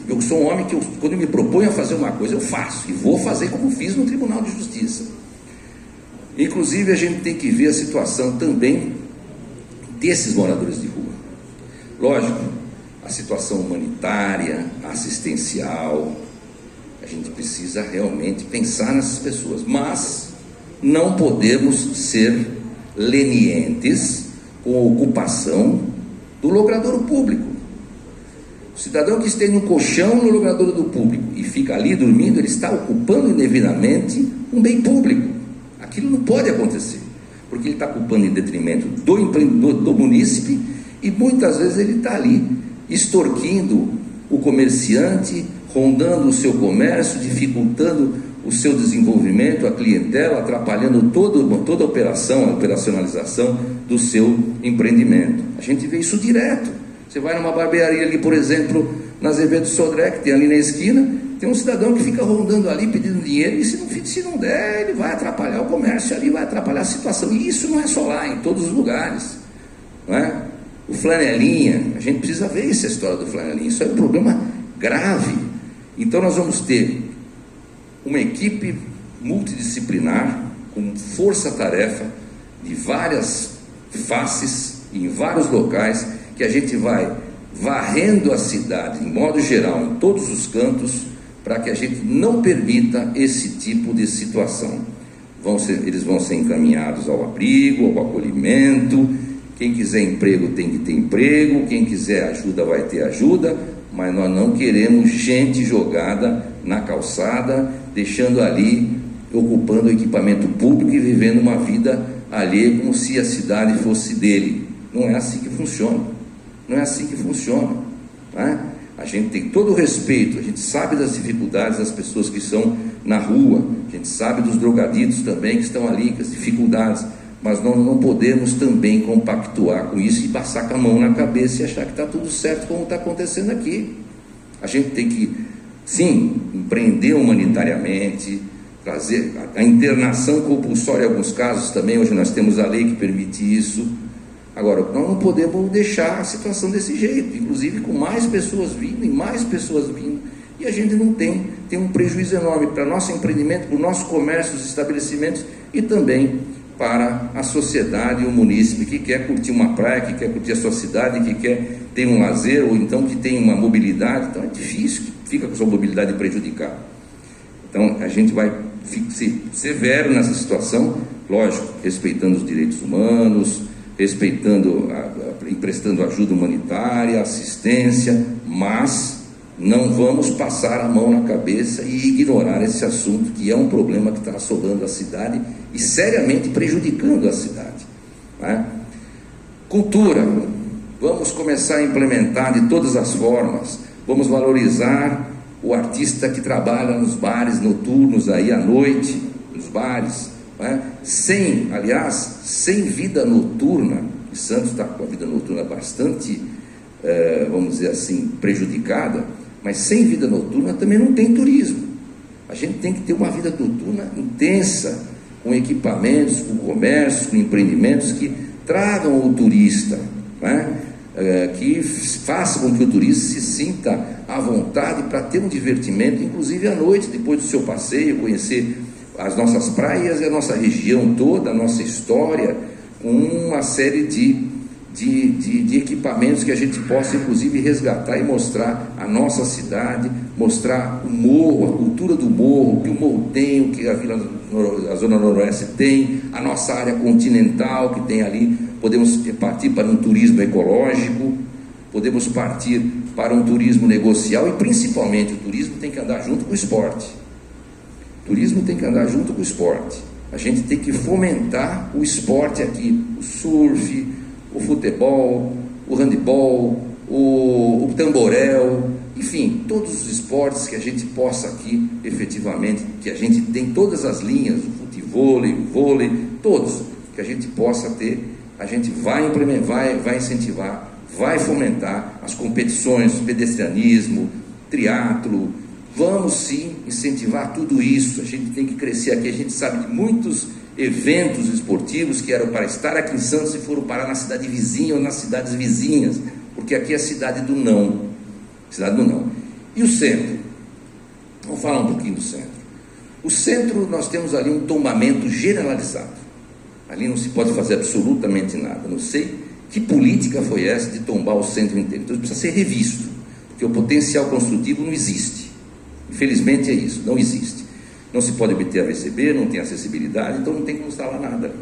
Eu sou um homem que, quando eu me proponho a fazer uma coisa, eu faço, e vou fazer como fiz no Tribunal de Justiça. Inclusive, a gente tem que ver a situação também desses moradores de rua. Lógico, a situação humanitária, assistencial, a gente precisa realmente pensar nessas pessoas, mas não podemos ser lenientes com a ocupação do logradouro público. O cidadão que estende um colchão no logradouro do público e fica ali dormindo, ele está ocupando indevidamente um bem público. Aquilo não pode acontecer, porque ele está ocupando em detrimento do munícipe, e muitas vezes ele está ali extorquindo o comerciante, rondando o seu comércio, dificultando o seu desenvolvimento, a clientela, atrapalhando toda a operacionalização do seu empreendimento. A gente vê isso direto. Você vai numa barbearia ali, por exemplo, na Azevedo Sodré, que tem ali na esquina, tem um cidadão que fica rondando ali pedindo dinheiro, e se não der, ele vai atrapalhar o comércio ali, vai atrapalhar a situação. E isso não é só lá, em todos os lugares, não é? O flanelinha, a gente precisa ver essa história do flanelinha, isso é um problema grave. Então nós vamos ter uma equipe multidisciplinar, com força-tarefa, de várias faces, em vários locais, que a gente vai varrendo a cidade, em modo geral, em todos os cantos, para que a gente não permita esse tipo de situação. Eles vão ser encaminhados ao abrigo, ao acolhimento. Quem quiser emprego tem que ter emprego, quem quiser ajuda vai ter ajuda, mas nós não queremos gente jogada na calçada, deixando ali, ocupando o equipamento público e vivendo uma vida alheia como se a cidade fosse dele. Não é assim que funciona. Não é assim que funciona, não é? A gente tem todo o respeito, a gente sabe das dificuldades das pessoas que estão na rua, a gente sabe dos drogaditos também que estão ali, com as dificuldades, mas nós não podemos também compactuar com isso e passar com a mão na cabeça e achar que está tudo certo como está acontecendo aqui. A gente tem que, sim, empreender humanitariamente, trazer a internação compulsória em alguns casos também. Hoje nós temos a lei que permite isso. Agora, nós não podemos deixar a situação desse jeito, inclusive com mais pessoas vindo e mais pessoas vindo, e a gente não tem um prejuízo enorme para nosso empreendimento, para o nosso comércio, os estabelecimentos, e também para a sociedade e o munícipe que quer curtir uma praia, que quer curtir a sua cidade, que quer ter um lazer, ou então que tem uma mobilidade. Então é difícil, fica com a sua mobilidade prejudicada. Então a gente vai ser severo nessa situação, lógico, respeitando os direitos humanos, respeitando, emprestando ajuda humanitária, assistência, mas não vamos passar a mão na cabeça e ignorar esse assunto, que é um problema que está assolando a cidade e seriamente prejudicando a cidade, né? Cultura, vamos começar a implementar de todas as formas, vamos valorizar o artista que trabalha nos bares noturnos aí à noite, nos bares, né? Sem vida noturna. Santos está com a vida noturna bastante, vamos dizer assim, prejudicada, mas sem vida noturna também não tem turismo. A gente tem que ter uma vida noturna intensa, com equipamentos, com comércio, com empreendimentos que tragam o turista, né? Que façam com que o turista se sinta à vontade para ter um divertimento, inclusive à noite, depois do seu passeio, conhecer as nossas praias e a nossa região toda, a nossa história, com uma série de equipamentos que a gente possa, inclusive, resgatar e mostrar a nossa cidade, mostrar o morro, a cultura do morro, o que o morro tem, o que a Zona Noroeste tem, a nossa área continental que tem ali. Podemos partir para um turismo ecológico, podemos partir para um turismo negocial, e principalmente o turismo tem que andar junto com o esporte. O turismo tem que andar junto com o esporte. A gente tem que fomentar o esporte aqui, o surf, o futebol, o handebol, o tamborel, enfim, todos os esportes que a gente possa aqui, efetivamente, que a gente tem todas as linhas, o futevôlei, o vôlei, todos, que a gente possa ter, a gente vai implementar, vai incentivar, vai fomentar as competições, pedestrianismo, triatlo. Vamos sim incentivar tudo isso. A gente tem que crescer aqui. A gente sabe de muitos eventos esportivos que eram para estar aqui em Santos e foram parar na cidade vizinha ou nas cidades vizinhas, porque aqui é a cidade do não. Cidade do não. E o centro? Vamos falar um pouquinho do centro. O centro, nós temos ali um tombamento generalizado. Ali não se pode fazer absolutamente nada. Não sei que política foi essa de tombar o centro inteiro. Então precisa ser revisto, porque o potencial construtivo não existe. Infelizmente é isso, não existe. Não se pode obter a VCB, não tem acessibilidade, então não tem como instalar nada ali.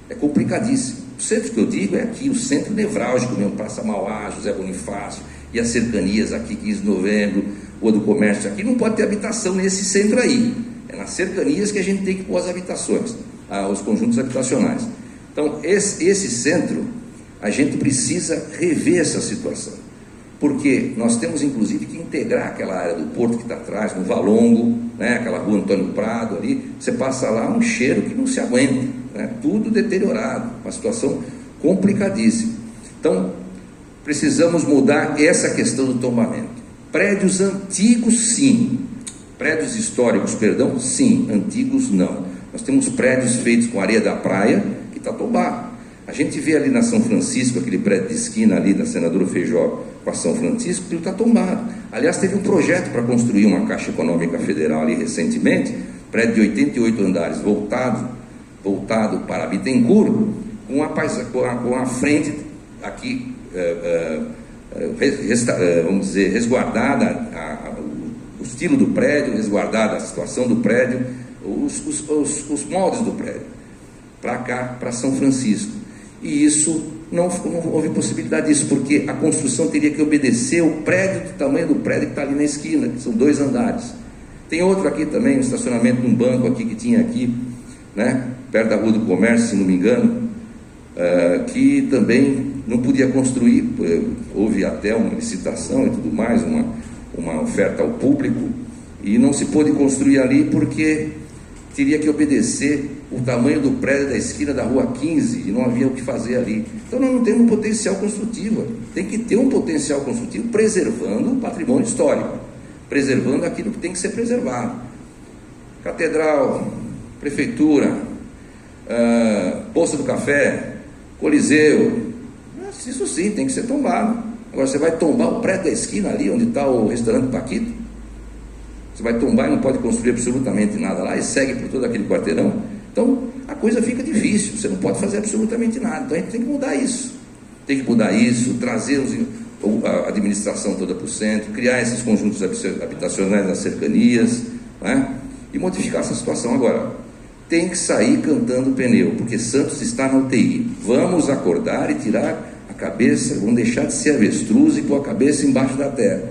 É complicadíssimo. O centro que eu digo é aqui, o centro nevrálgico mesmo, Praça Mauá, José Bonifácio, e as cercanias aqui, 15 de novembro, Rua do Comércio, aqui não pode ter habitação nesse centro aí. É nas cercanias que a gente tem que pôr as habitações, os conjuntos habitacionais. Então, esse centro, a gente precisa rever essa situação, porque nós temos inclusive que integrar aquela área do porto que está atrás, no Valongo, né, aquela rua Antônio Prado ali, você passa lá um cheiro que não se aguenta, né, tudo deteriorado, uma situação complicadíssima. Então, precisamos mudar essa questão do tombamento. Prédios antigos, sim. Prédios históricos, perdão, sim. Antigos, não. Nós temos prédios feitos com areia da praia que está tombado. A gente vê ali na São Francisco, aquele prédio de esquina ali da Senadora Feijó com a São Francisco, que está tombado. Aliás, teve um projeto para construir uma Caixa Econômica Federal ali recentemente, prédio de 88 andares, voltado para Bittencourt, com a frente aqui, vamos dizer, resguardada o estilo do prédio, resguardada a situação do prédio, os moldes do prédio, para cá, para São Francisco. E isso não houve possibilidade disso, porque a construção teria que obedecer o prédio, do tamanho do prédio que está ali na esquina, que são 2 andares. Tem outro aqui também, um estacionamento de um banco aqui que tinha aqui, né, perto da Rua do Comércio, se não me engano, que também não podia construir, houve até uma licitação e tudo mais, uma oferta ao público, e não se pôde construir ali porque teria que obedecer o tamanho do prédio da esquina da Rua 15, e não havia o que fazer ali. Então nós não temos um potencial construtivo, tem que ter um potencial construtivo preservando o patrimônio histórico, preservando aquilo que tem que ser preservado. Catedral, prefeitura, Poça do Café, Coliseu, isso sim, tem que ser tombado. Agora você vai tombar o prédio da esquina ali, onde está o restaurante Paquito? Você vai tombar e não pode construir absolutamente nada lá, e segue por todo aquele quarteirão? Então, a coisa fica difícil, você não pode fazer absolutamente nada. Então, a gente tem que mudar isso. Tem que mudar isso, trazer a administração toda para o centro, criar esses conjuntos habitacionais nas cercanias, né? E modificar essa situação. Agora, tem que sair cantando pneu, porque Santos está na UTI. Vamos acordar e tirar a cabeça, vamos deixar de ser avestruz e pôr a cabeça embaixo da terra.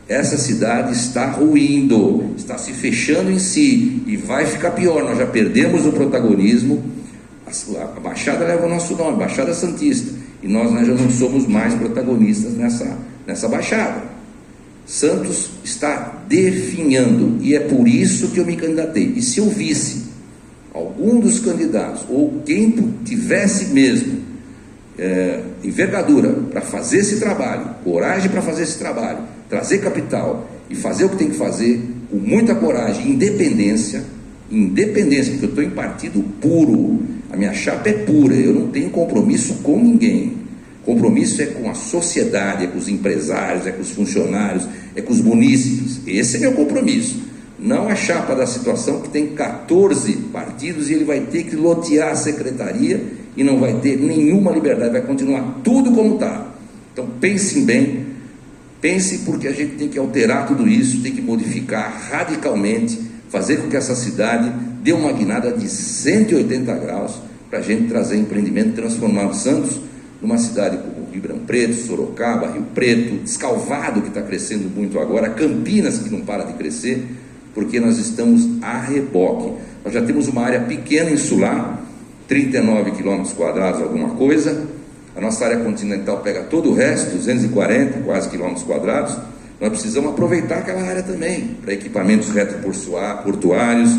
Essa cidade está ruindo, está se fechando em si, e vai ficar pior. Nós já perdemos o protagonismo. A Baixada leva o nosso nome, Baixada Santista, e nós já não somos mais protagonistas nessa Baixada. Santos está definhando, e é por isso que eu me candidatei. E se eu visse algum dos candidatos, ou quem tivesse mesmo envergadura para fazer esse trabalho, coragem para fazer esse trabalho, trazer capital e fazer o que tem que fazer, com muita coragem, independência, porque eu estou em partido puro, a minha chapa é pura, eu não tenho compromisso com ninguém. Compromisso é com a sociedade, é com os empresários, é com os funcionários, é com os munícipes. Esse é meu compromisso. Não a chapa da situação que tem 14 partidos e ele vai ter que lotear a secretaria e não vai ter nenhuma liberdade, vai continuar tudo como está. Então pensem bem, pense, porque a gente tem que alterar tudo isso, tem que modificar radicalmente, fazer com que essa cidade dê uma guinada de 180 graus para a gente trazer empreendimento, transformar o Santos numa cidade como Ribeirão Preto, Sorocaba, Rio Preto, Descalvado, que está crescendo muito agora, Campinas, que não para de crescer, porque nós estamos a reboque. Nós já temos uma área pequena insular, 39 quilômetros quadrados, alguma coisa. A nossa área continental pega todo o resto, 240 quase quilômetros quadrados. Nós precisamos aproveitar aquela área também, para equipamentos retroportuários,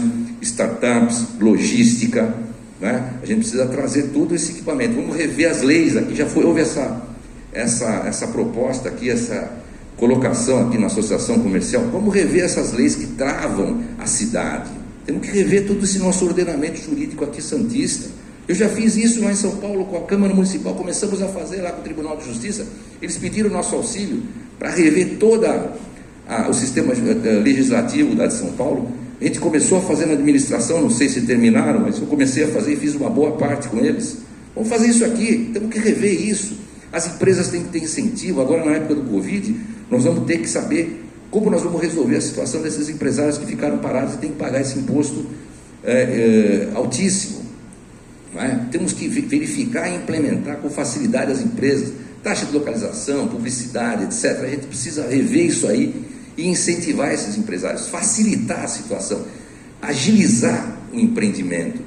startups, logística, né? A gente precisa trazer todo esse equipamento. Vamos rever as leis aqui. Já houve essa proposta aqui, essa colocação aqui na associação comercial. Vamos rever essas leis que travam a cidade. Temos que rever todo esse nosso ordenamento jurídico aqui santista. Eu já fiz isso lá em São Paulo com a Câmara Municipal, começamos a fazer lá com o Tribunal de Justiça. Eles pediram nosso auxílio para rever todo o sistema legislativo da de São Paulo. A gente começou a fazer na administração, não sei se terminaram, mas eu comecei a fazer e fiz uma boa parte com eles. Vamos fazer isso aqui, temos que rever isso. As empresas têm que ter incentivo. Agora, na época do Covid, nós vamos ter que saber como nós vamos resolver a situação desses empresários que ficaram parados e têm que pagar esse imposto altíssimo. Não é? Temos que verificar e implementar com facilidade as empresas, taxa de localização, publicidade, etc. A gente precisa rever isso aí e incentivar esses empresários, facilitar a situação, agilizar o empreendimento,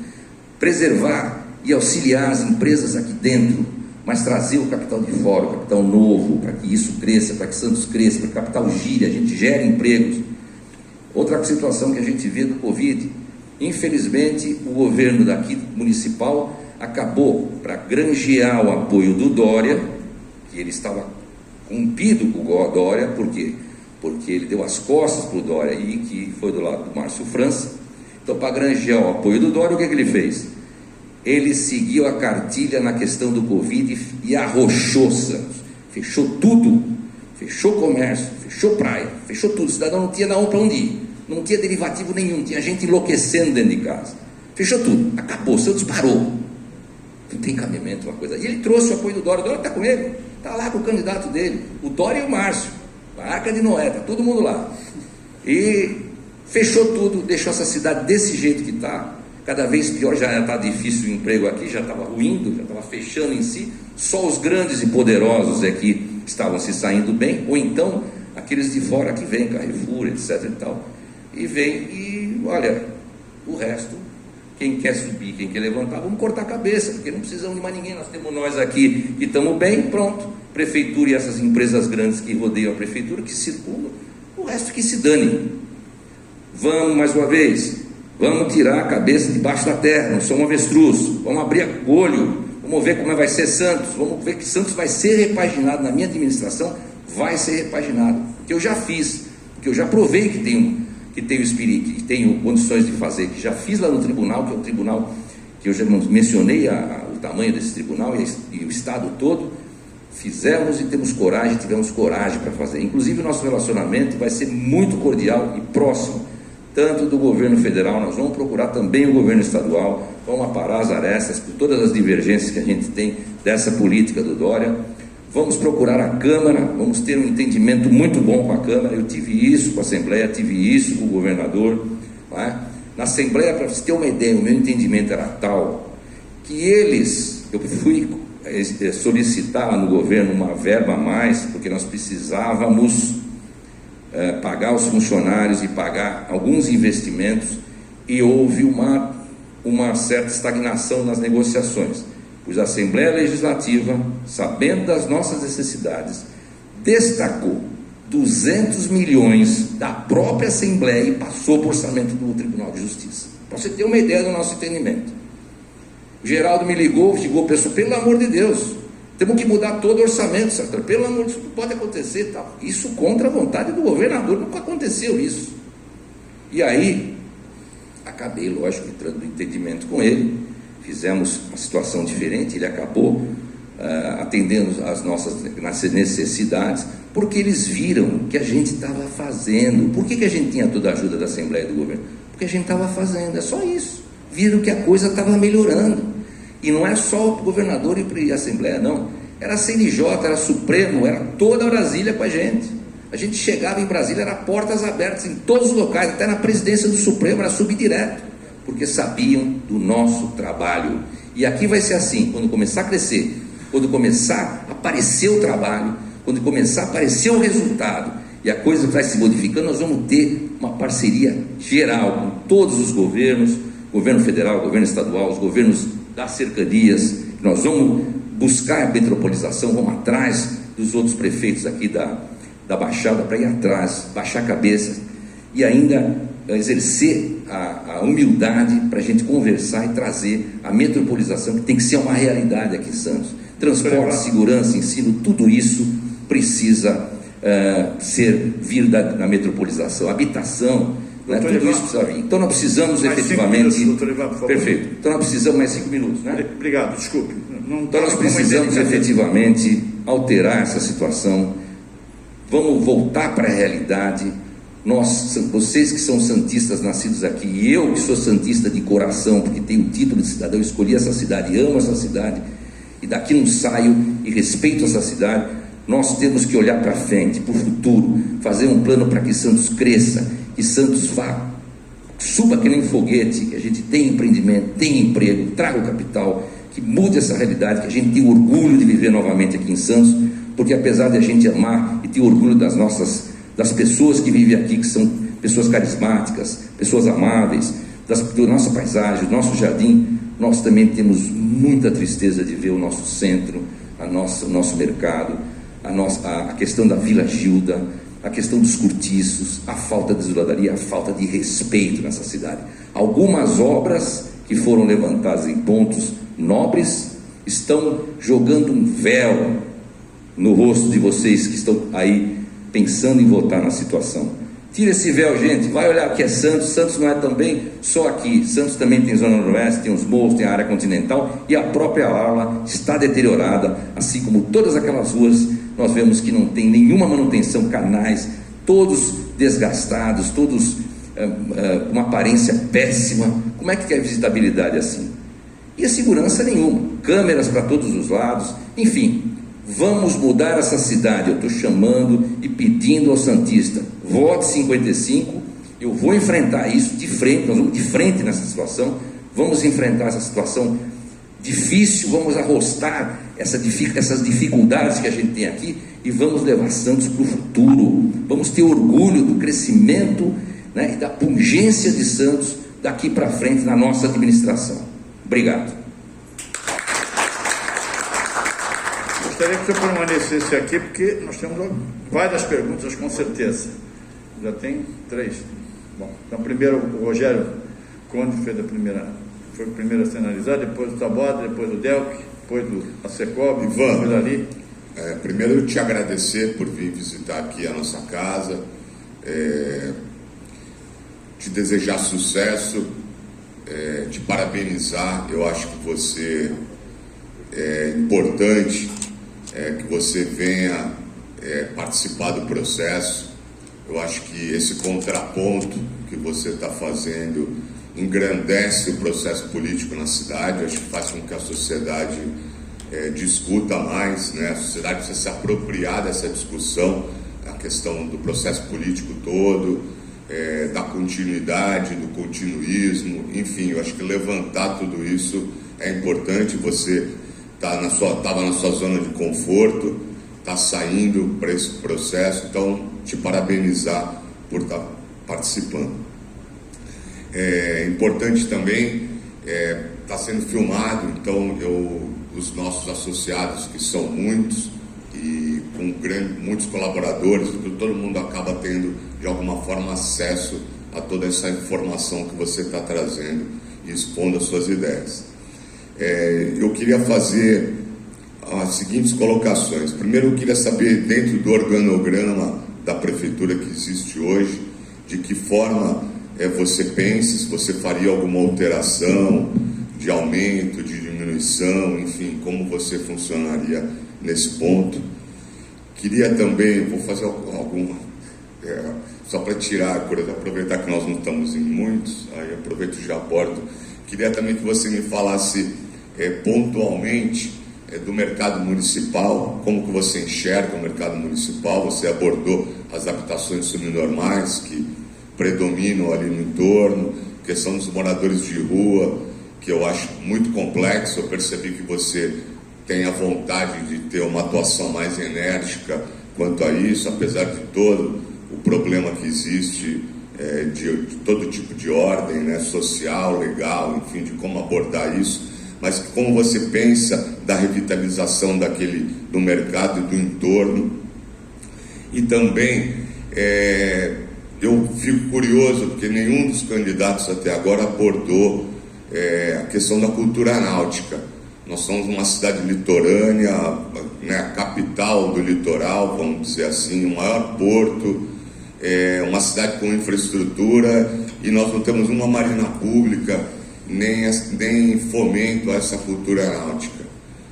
preservar e auxiliar as empresas aqui dentro, mas trazer o capital de fora, o capital novo, para que isso cresça, para que Santos cresça, para que o capital gire, a gente gere empregos. Outra situação que a gente vê do Covid, infelizmente o governo daqui municipal acabou, para granjear o apoio do Dória, que ele estava cumprido com o Dória, por quê? Porque ele deu as costas para o Dória, e que foi do lado do Márcio França. Então, para granjear o apoio do Dória, o que ele fez? Ele seguiu a cartilha na questão do Covid e arrochou Santos, fechou tudo, fechou comércio, fechou praia, fechou tudo. O cidadão não tinha para onde ir, não tinha derivativo nenhum, tinha gente enlouquecendo dentro de casa, fechou tudo, acabou, Santos parou. Não tem cabimento uma coisa. E ele trouxe o apoio do Dória, o Dória está com ele, está lá com o candidato dele, o Dória e o Márcio, a Arca de Noé, está todo mundo lá, e fechou tudo, deixou essa cidade desse jeito que está, cada vez pior. Já está difícil o emprego aqui, já estava ruindo, já estava fechando em si, só os grandes e poderosos é que estavam se saindo bem, ou então aqueles de fora que vêm, Carrefour, etc e tal, e vem e olha, o resto Quem quer subir, quem quer levantar, vamos cortar a cabeça, porque não precisamos de mais ninguém. Nós temos nós aqui que estamos bem, pronto. Prefeitura e essas empresas grandes que rodeiam a prefeitura, que circulam, o resto que se dane. Vamos, mais uma vez, vamos tirar a cabeça debaixo da terra, não somos avestruz, vamos abrir o olho, vamos ver como vai ser Santos, vamos ver que Santos vai ser repaginado. Na minha administração vai ser repaginado, que eu já fiz, que eu já provei que tenho espírito, que tenho condições de fazer, que já fiz lá no tribunal, que é o tribunal que eu já mencionei o tamanho desse tribunal e o estado todo. Fizemos e tivemos coragem para fazer. Inclusive o nosso relacionamento vai ser muito cordial e próximo, tanto do governo federal, nós vamos procurar também o governo estadual, vamos aparar as arestas por todas as divergências que a gente tem dessa política do Dória. Vamos procurar a Câmara, vamos ter um entendimento muito bom com a Câmara. Eu tive isso com a Assembleia, tive isso com o governador, não é? Na Assembleia, para você ter uma ideia, o meu entendimento era tal que eu fui solicitar no governo uma verba a mais, porque nós precisávamos pagar os funcionários e pagar alguns investimentos, e houve uma certa estagnação nas negociações, pois a Assembleia Legislativa, sabendo das nossas necessidades, destacou 200 milhões da própria Assembleia e passou para o orçamento do Tribunal de Justiça, para você ter uma ideia do nosso entendimento. O Geraldo me ligou, pensou, pelo amor de Deus, temos que mudar todo o orçamento, senador, pelo amor de Deus, não pode acontecer, tal. Isso contra a vontade do governador, nunca aconteceu isso. E aí, acabei, lógico, entrando no entendimento com ele, fizemos uma situação diferente, ele acabou atendendo às nossas necessidades, porque eles viram que a gente estava fazendo. Por que a gente tinha toda a ajuda da Assembleia e do governo? Porque a gente estava fazendo, é só isso. Viram que a coisa estava melhorando. E não é só o governador e a Assembleia, não. Era a CNJ, era Supremo, era toda a Brasília com a gente. A gente chegava em Brasília, era portas abertas em todos os locais, até na presidência do Supremo, era subdireto, porque sabiam do nosso trabalho. E aqui vai ser assim, quando começar a crescer, quando começar a aparecer o trabalho, quando começar a aparecer o resultado, e a coisa vai se modificando, nós vamos ter uma parceria geral com todos os governos, governo federal, governo estadual, os governos das cercanias. Nós vamos buscar a metropolização, vamos atrás dos outros prefeitos aqui da Baixada, para ir atrás, baixar a cabeça e ainda exercer a humildade para a gente conversar e trazer a metropolização, que tem que ser uma realidade aqui em Santos. Transporte, segurança, ensino, tudo isso precisa vir da metropolização. Habitação, né? Tudo isso precisa vir. Então nós precisamos mais efetivamente...
Doutor Ivan, por favor.
Perfeito. Então nós precisamos mais 5 minutos, né?
Obrigado, desculpe.
Então nós precisamos efetivamente alterar essa situação. Vamos voltar para a realidade. Vocês que são santistas nascidos aqui, e eu que sou santista de coração, porque tenho o título de cidadão, escolhi essa cidade, amo essa cidade, e daqui não saio e respeito essa cidade. Nós temos que olhar para frente, para o futuro, fazer um plano para que Santos cresça, que Santos suba que nem foguete, que a gente tenha empreendimento, tenha emprego, traga o capital, que mude essa realidade, que a gente tenha orgulho de viver novamente aqui em Santos, porque apesar de a gente amar e ter orgulho das pessoas que vivem aqui, que são pessoas carismáticas, pessoas amáveis, da nossa paisagem, do nosso jardim, nós também temos muita tristeza de ver o nosso centro, o nosso mercado, a questão da Vila Gilda, a questão dos cortiços, a falta de zeladoria, a falta de respeito nessa cidade. Algumas obras que foram levantadas em pontos nobres estão jogando um véu no rosto de vocês que estão aí pensando em votar na situação. Tira esse véu, gente, vai olhar o que é Santos. Santos não é também só aqui. Santos também tem Zona Noroeste, tem os morros, tem a área continental, e a própria orla está deteriorada, assim como todas aquelas ruas. Nós vemos que não tem nenhuma manutenção, canais, todos desgastados, todos com uma aparência péssima. Como é que é a visitabilidade assim? E a segurança nenhuma, câmeras para todos os lados, enfim. Vamos mudar essa cidade. Eu estou chamando e pedindo ao santista, vote 55, eu vou enfrentar isso de frente, nós vamos de frente nessa situação, vamos enfrentar essa situação difícil, vamos arrostar essas dificuldades que a gente tem aqui e vamos levar Santos para o futuro. Vamos ter orgulho do crescimento, né, e da pungência de Santos daqui para frente na nossa administração. Obrigado.
Gostaria que o senhor permanecesse aqui, porque nós temos várias perguntas, com certeza. Já tem 3. Bom, então primeiro o Rogério Conde foi o primeiro a sinalizar, depois o Taboada, depois o Delk, depois a Secob,
Ivan,
ali.
Primeiro eu te agradecer por vir visitar aqui a nossa casa, te desejar sucesso, te parabenizar. Eu acho que você é importante que você venha participar do processo. Eu acho que esse contraponto que você está fazendo engrandece o processo político na cidade. Eu acho que faz com que a sociedade discuta mais, né? A sociedade precisa se apropriar dessa discussão, a questão do processo político todo, da continuidade, do continuismo, enfim. Eu acho que levantar tudo isso é importante. Você estava na sua zona de conforto, está saindo para esse processo, então te parabenizar por estar participando. É importante também, está sendo filmado, então os nossos associados, que são muitos, e com muitos colaboradores, todo mundo acaba tendo de alguma forma acesso a toda essa informação que você está trazendo e expondo as suas ideias. Eu queria fazer as seguintes colocações. Primeiro, eu queria saber, dentro do organograma da prefeitura que existe hoje, de que forma você pensa, se você faria alguma alteração de aumento, de diminuição, enfim, como você funcionaria nesse ponto. Queria também, vou fazer alguma, só para tirar, aproveitar que nós não estamos em muitos, aí aproveito e já abordo. Queria também que você me falasse pontualmente do mercado municipal, como que você enxerga o mercado municipal. Você abordou as habitações subnormais que predominam ali no entorno, questão dos moradores de rua, que eu acho muito complexo. Eu percebi que você tem a vontade de ter uma atuação mais enérgica quanto a isso, apesar de todo o problema que existe de todo tipo de ordem, né, social, legal, enfim, de como abordar isso. Mas como você pensa da revitalização do mercado e do entorno. E também eu fico curioso, porque nenhum dos candidatos até agora abordou a questão da cultura náutica. Nós somos uma cidade litorânea, né, a capital do litoral, vamos dizer assim, o maior porto, uma cidade com infraestrutura, e nós não temos uma marina pública, nem fomento a essa cultura náutica.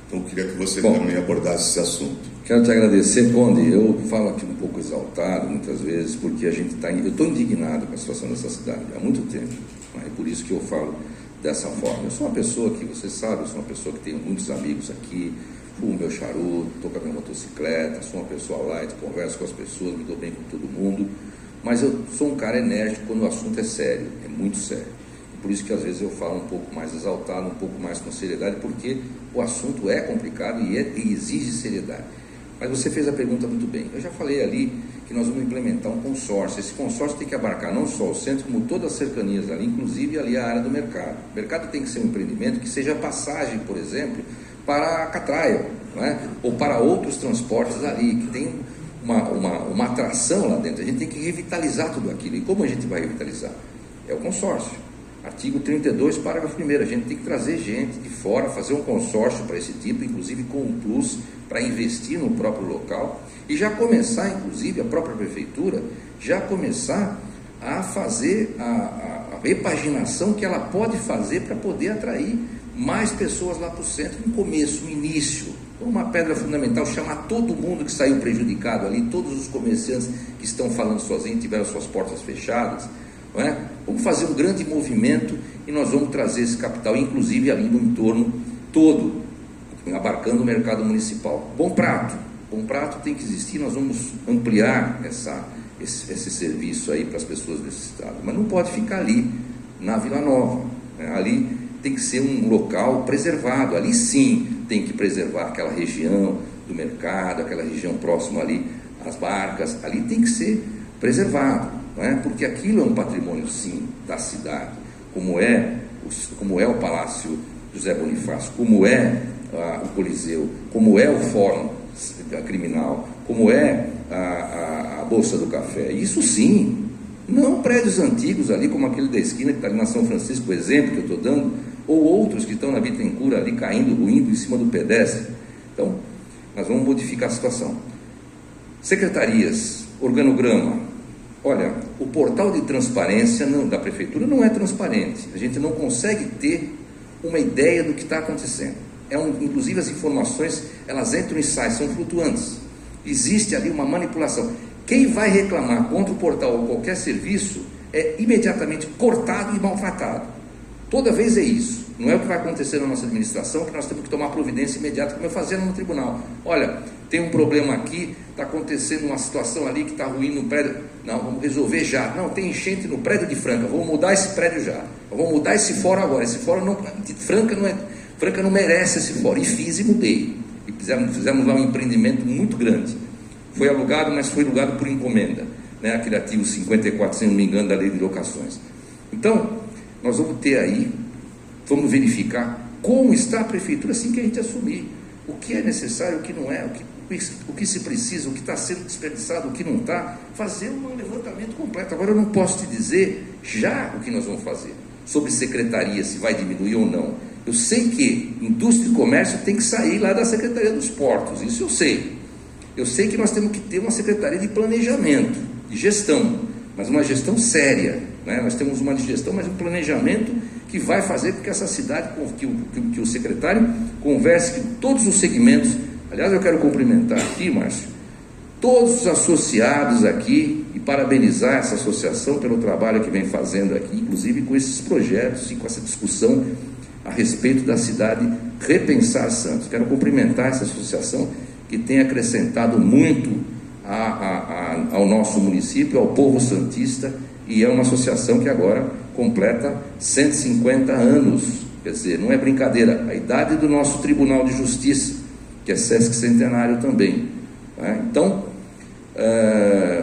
Então eu queria que você também abordasse esse assunto.
Quero te agradecer, Conde. Eu falo aqui um pouco exaltado muitas vezes, porque eu estou indignado com a situação dessa cidade há muito tempo, né? É por isso que eu falo dessa forma. Eu sou uma pessoa que, você sabe, eu sou uma pessoa que tenho muitos amigos aqui, fumo meu charuto, estou com a minha motocicleta, sou uma pessoa light, converso com as pessoas, me dou bem com todo mundo, mas eu sou um cara enérgico quando o assunto é sério, é muito sério. Por isso que às vezes eu falo um pouco mais exaltado, um pouco mais com seriedade, porque o assunto é complicado e exige seriedade. Mas você fez a pergunta muito bem. Eu já falei ali que nós vamos implementar um consórcio. Esse consórcio tem que abarcar não só o centro, como todas as cercanias ali, inclusive ali a área do mercado. O mercado tem que ser um empreendimento que seja passagem, por exemplo, para a Catraia, não é? Ou para outros transportes ali, que tem uma atração lá dentro. A gente tem que revitalizar tudo aquilo. E como a gente vai revitalizar? É o consórcio. Artigo 32, parágrafo 1º, a gente tem que trazer gente de fora, fazer um consórcio para esse tipo, inclusive com um plus, para investir no próprio local, e já começar, inclusive, a própria prefeitura, já começar a fazer a repaginação que ela pode fazer para poder atrair mais pessoas lá para o centro, no começo, no início. Uma pedra fundamental, chamar todo mundo que saiu prejudicado ali, todos os comerciantes que estão falando sozinhos, tiveram suas portas fechadas, não é? Vamos fazer um grande movimento e nós vamos trazer esse capital, inclusive ali no entorno todo, abarcando o mercado municipal. Bom prato tem que existir. Nós vamos ampliar esse serviço aí para as pessoas desse estado, mas não pode ficar ali na Vila Nova, né? Ali tem que ser um local preservado. Ali sim tem que preservar aquela região do mercado, aquela região próxima ali às barcas. Ali tem que ser preservado, não é? Porque aquilo é um patrimônio, sim, da cidade. como é o Palácio José Bonifácio, como é o Coliseu, como é o Fórum Criminal, como é a Bolsa do Café. Isso sim, não prédios antigos ali, como aquele da esquina que está ali na São Francisco, o exemplo que eu estou dando, ou outros que estão na Bittencourt ali caindo, ruindo em cima do pedestre. Então, nós vamos modificar a situação. Secretarias, organograma. Olha, o portal de transparência da Prefeitura não é transparente. A gente não consegue ter uma ideia do que está acontecendo. Inclusive as informações, elas entram e saem, são flutuantes. Existe ali uma manipulação. Quem vai reclamar contra o portal ou qualquer serviço é imediatamente cortado e maltratado. Toda vez é isso. Não é o que vai acontecer na nossa administração, que nós temos que tomar providência imediata, como eu fazia no tribunal. Olha, tem um problema aqui, está acontecendo uma situação ali que está ruim no prédio. Não, vamos resolver já. Não, tem enchente no prédio de Franca, vamos mudar esse prédio já. Vamos mudar esse fórum agora. Esse fórum não, Franca não merece esse fórum. E fiz e mudei. E fizemos lá um empreendimento muito grande. Foi alugado, mas foi alugado por encomenda, né? Aquele artigo 54, se não me engano, da lei de locações. Então, nós vamos ter aí, vamos verificar como está a prefeitura assim que a gente assumir. O que é necessário, o que não é, o que se precisa, o que está sendo desperdiçado, o que não está, fazer um levantamento completo. Agora eu não posso te dizer já o que nós vamos fazer, sobre secretaria, se vai diminuir ou não. Eu sei que indústria e comércio tem que sair lá da Secretaria dos Portos, isso eu sei. Eu sei que nós temos que ter uma secretaria de planejamento, de gestão, mas uma gestão séria, né? Nós temos uma de gestão, mas um planejamento que vai fazer com que essa cidade, que o secretário converse com todos os segmentos. Aliás, eu quero cumprimentar aqui, Márcio, todos os associados aqui e parabenizar essa associação pelo trabalho que vem fazendo aqui, inclusive com esses projetos e com essa discussão a respeito da cidade Repensar Santos. Quero cumprimentar essa associação que tem acrescentado muito ao nosso município, ao povo santista, e é uma associação que agora completa 150 anos, quer dizer, não é brincadeira, a idade do nosso Tribunal de Justiça, que é Sesc Centenário também, né? Então,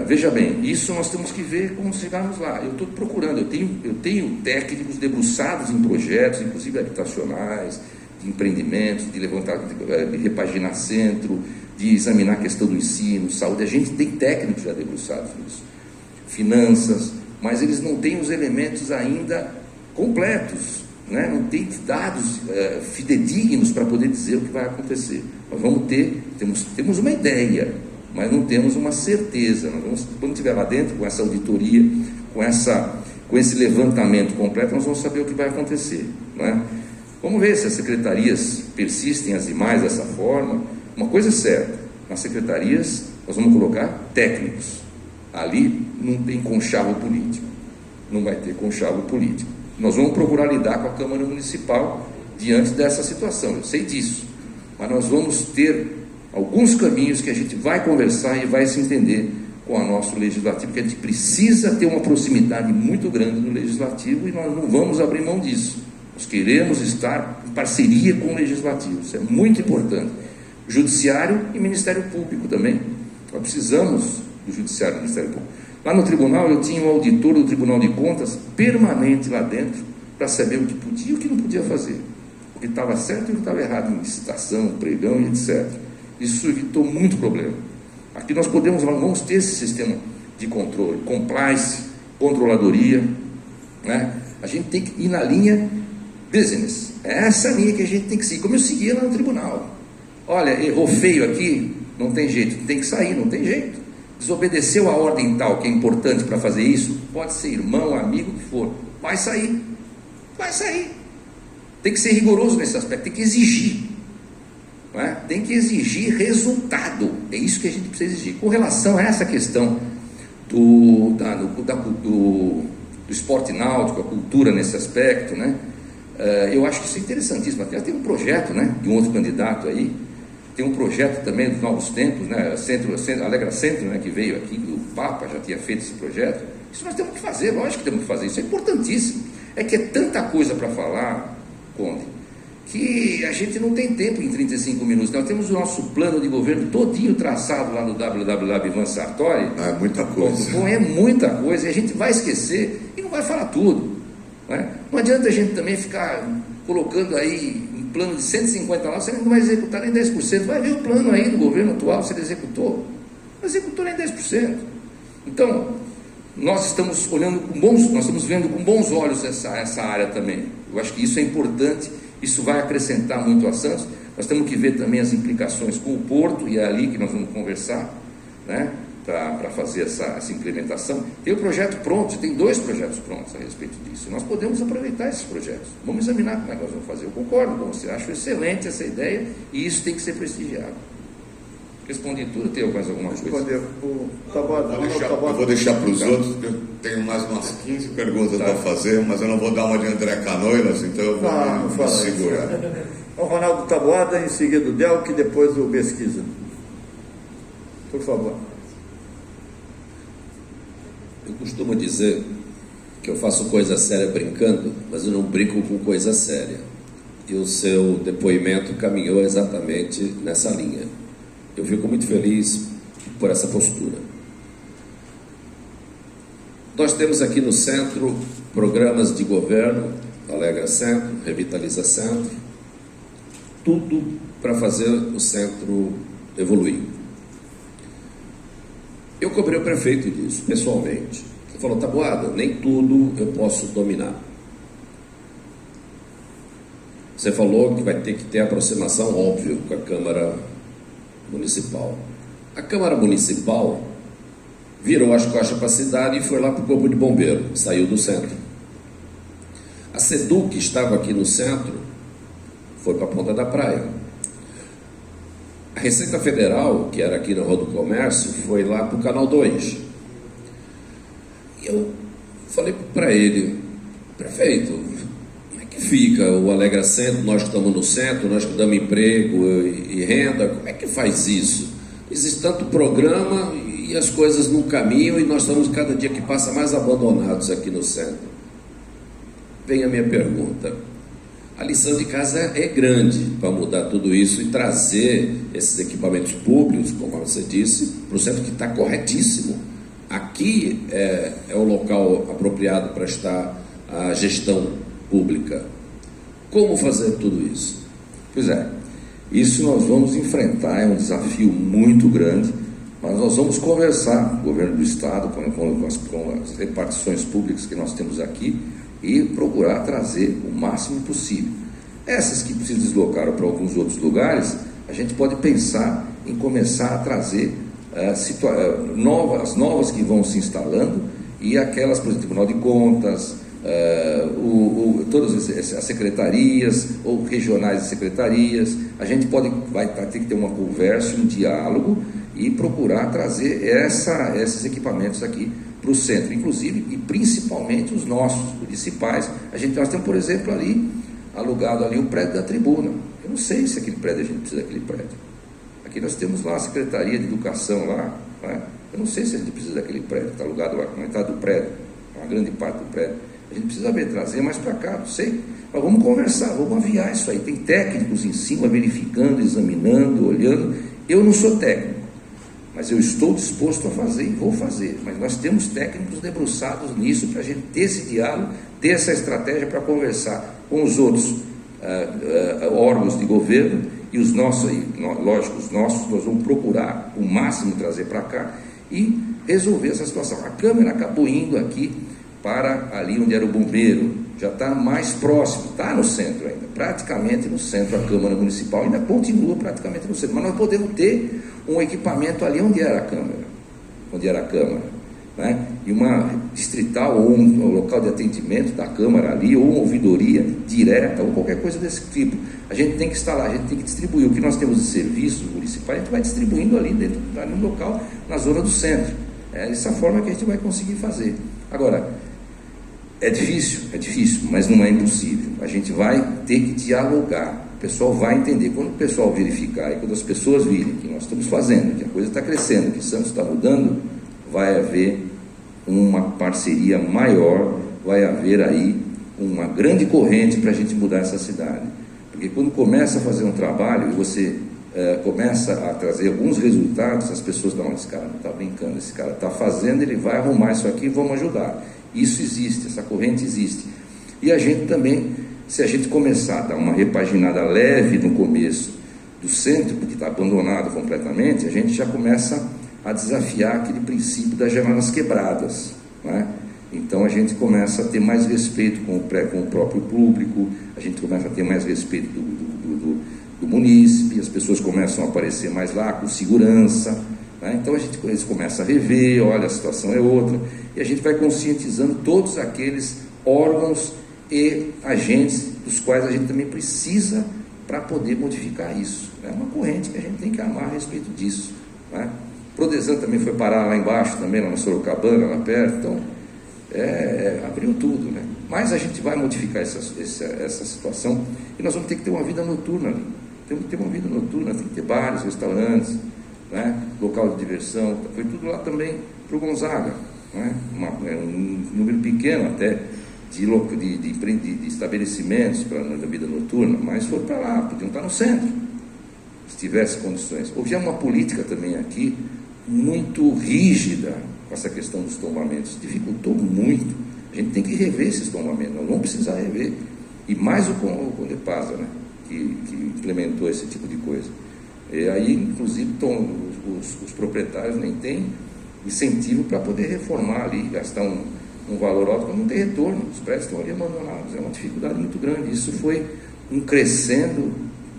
veja bem, isso nós temos que ver como chegarmos lá. Eu estou procurando, eu tenho técnicos debruçados em projetos, inclusive habitacionais, de empreendimentos, de levantar, de repaginar centro, de examinar a questão do ensino, saúde. A gente tem técnicos já debruçados nisso, finanças, mas eles não têm os elementos ainda completos, né? Não tem dados fidedignos para poder dizer o que vai acontecer. Nós vamos temos uma ideia, mas não temos uma certeza. Quando estiver lá dentro, com essa auditoria, com esse levantamento completo, nós vamos saber o que vai acontecer, não é? Vamos ver se as secretarias persistem as demais dessa forma. Uma coisa é certa, nas secretarias nós vamos colocar técnicos. Ali não tem conchavo político, não vai ter conchavo político. Nós vamos procurar lidar com a Câmara Municipal diante dessa situação, eu sei disso, mas nós vamos ter alguns caminhos que a gente vai conversar e vai se entender com o nosso Legislativo, porque a gente precisa ter uma proximidade muito grande no Legislativo e nós não vamos abrir mão disso. Nós queremos estar em parceria com o Legislativo, isso é muito importante. Judiciário e Ministério Público também. Nós precisamos do Judiciário e do Ministério Público. Lá no tribunal eu tinha um auditor do Tribunal de Contas permanente lá dentro para saber o que podia e o que não podia fazer, o que estava certo e o que estava errado em licitação, pregão e etc. Isso evitou muito problema. Aqui nós vamos ter esse sistema de controle, compliance, controladoria, né? A gente tem que ir na linha business, é essa linha que a gente tem que seguir, como eu seguia lá no tribunal. Olha, errou feio aqui, não tem jeito, tem que sair, não tem jeito. Desobedeceu a ordem tal, que é importante para fazer isso, pode ser irmão, amigo, o que for, vai sair. Tem que ser rigoroso nesse aspecto, tem que exigir, não é? Tem que exigir resultado, é isso que a gente precisa exigir. Com relação a essa questão do esporte náutico, a cultura nesse aspecto, né? Eu acho que isso é interessantíssimo. Até tem um projeto, né, de um outro candidato aí, tem um projeto também dos Novos Tempos, né, Alegra Centro, né, que veio aqui, do Papa já tinha feito esse projeto. Isso nós temos que fazer, lógico que temos que fazer, isso é importantíssimo. É que é tanta coisa para falar, Conde, que a gente não tem tempo em 35 minutos. Nós temos o nosso plano de governo todinho traçado lá no www Ivan Sartori.
É muita coisa.
É muita coisa, e a gente vai esquecer e não vai falar tudo. Não é? Não adianta a gente também ficar colocando aí um plano de 150 lá, você não vai executar nem 10%. Vai ver o plano aí do governo atual, se ele executou. Não executou nem 10%. Então, nós estamos vendo com bons olhos essa área também. Eu acho que isso é importante, isso vai acrescentar muito a Santos. Nós temos que ver também as implicações com o Porto, e é ali que nós vamos conversar, né, para fazer essa implementação. Tem o projeto pronto, tem 2 projetos prontos a respeito disso. Nós podemos aproveitar esses projetos. Vamos examinar como é que nós vamos fazer. Eu concordo com você, acho excelente essa ideia, e isso tem que ser prestigiado. Respondi tudo, tem mais alguma coisa?
Eu vou deixar para os outros, porque eu tenho mais umas 15 perguntas para fazer, mas eu não vou dar uma de André Canoilas, então eu vou me segurar.
O Ronaldo Taboada, em seguida o Delque, e depois o Pesquisa. Por favor.
Eu costumo dizer que eu faço coisa séria brincando, mas eu não brinco com coisa séria. E o seu depoimento caminhou exatamente nessa linha. Eu fico muito feliz por essa postura. Nós temos aqui no centro programas de governo, Alegra Centro, Revitaliza Centro, tudo para fazer o centro evoluir. Eu cobrei o prefeito disso, pessoalmente. Ele falou, Taboada, nem tudo eu posso dominar. Você falou que vai ter que ter aproximação, óbvio, com a Câmara Municipal. A Câmara Municipal virou as costas para a cidade e foi lá para o Corpo de Bombeiro, saiu do centro. A SEDUC, que estava aqui no centro, foi para a Ponta da Praia. A Receita Federal, que era aqui na Rua do Comércio, foi lá para o Canal 2. E eu falei para ele, prefeito, como é que fica o Alegra Centro, nós que estamos no centro, nós que damos emprego e renda, como é que faz isso? Existe tanto programa e as coisas não caminham e nós estamos cada dia que passa mais abandonados aqui no centro. Vem a minha pergunta. A lição de casa é grande para mudar tudo isso e trazer esses equipamentos públicos, como você disse, para o centro, que está corretíssimo. Aqui é o local apropriado para estar a gestão pública. Como fazer tudo isso?
Pois é, isso nós vamos enfrentar, é um desafio muito grande, mas nós vamos conversar com o governo do Estado, com as repartições públicas que nós temos aqui, e procurar trazer o máximo possível. Essas que precisam deslocar para alguns outros lugares, a gente pode pensar em começar a trazer as novas que vão se instalando, e aquelas, por exemplo, Tribunal de Contas, todas as secretarias, ou regionais de secretarias. A gente vai ter que ter uma conversa, um diálogo, e procurar trazer esses equipamentos aqui para o centro, inclusive e principalmente os nossos municipais. Nós temos, por exemplo, ali, alugado ali o prédio da tribuna. Eu não sei se aquele prédio, a gente precisa daquele prédio. Aqui nós temos lá a Secretaria de Educação lá, né? Eu não sei se a gente precisa daquele prédio, está alugado lá, com metade do prédio, uma grande parte do prédio. A gente precisa trazer mais para cá, não sei. Mas vamos conversar, vamos aviar isso aí. Tem técnicos em cima, verificando, examinando, olhando. Eu não sou técnico, mas eu estou disposto a fazer e vou fazer. Mas nós temos técnicos debruçados nisso para a gente ter esse diálogo, ter essa estratégia para conversar com os outros órgãos de governo e os nossos, lógico, os nossos, nós vamos procurar o máximo trazer para cá e resolver essa situação. A Câmara acabou indo aqui para ali onde era o bombeiro, já está mais próximo, está no centro ainda, praticamente no centro. A Câmara Municipal ainda continua praticamente no centro, mas nós podemos ter um equipamento ali onde era a Câmara, né? E uma distrital ou um local de atendimento da Câmara ali, ou uma ouvidoria direta, ou qualquer coisa desse tipo. A gente tem que instalar, a gente tem que distribuir o que nós temos de serviços municipais, a gente vai distribuindo ali dentro, no local, na zona do centro. É dessa forma que a gente vai conseguir fazer. Agora, é difícil, mas não é impossível. A gente vai ter que dialogar. O pessoal vai entender. Quando o pessoal verificar e quando as pessoas virem que nós estamos fazendo, que a coisa está crescendo, que Santos está mudando, vai haver uma parceria maior, vai haver aí uma grande corrente para a gente mudar essa cidade. Porque quando começa a fazer um trabalho e você começa a trazer alguns resultados, as pessoas dão, esse cara não está brincando, esse cara está fazendo, ele vai arrumar isso aqui e vamos ajudar. Isso existe, essa corrente existe. E a gente também, se a gente começar a dar uma repaginada leve no começo do centro, porque está abandonado completamente, a gente já começa a desafiar aquele princípio das janelas quebradas, né? Então a gente começa a ter mais respeito com o próprio público, a gente começa a ter mais respeito do munícipe, as pessoas começam a aparecer mais lá com segurança, né? Então eles começam a rever, olha, a situação é outra, e a gente vai conscientizando todos aqueles órgãos e agentes dos quais a gente também precisa para poder modificar isso. É uma corrente que a gente tem que amar a respeito disso, né? Prodesan também foi parar lá embaixo, também lá no Sorocabana, lá perto, então abriu tudo, né? Mas a gente vai modificar essa situação e nós vamos ter que ter uma vida noturna ali. Temos que ter uma vida noturna, tem que ter bares, restaurantes, né? Local de diversão, foi tudo lá também para o Gonzaga, né? Um número pequeno até de estabelecimentos para a vida noturna, mas foram para lá, podiam estar no centro, se tivesse condições. Houve uma política também aqui muito rígida com essa questão dos tombamentos, dificultou muito. A gente tem que rever esses tombamentos, nós vamos precisar rever, e mais o Condepasa, né, que implementou esse tipo de coisa. E aí, inclusive, os proprietários nem têm incentivo para poder reformar ali, gastar um valor alto, porque não tem retorno, os prédios estão ali abandonados, é uma dificuldade muito grande. Isso foi um crescendo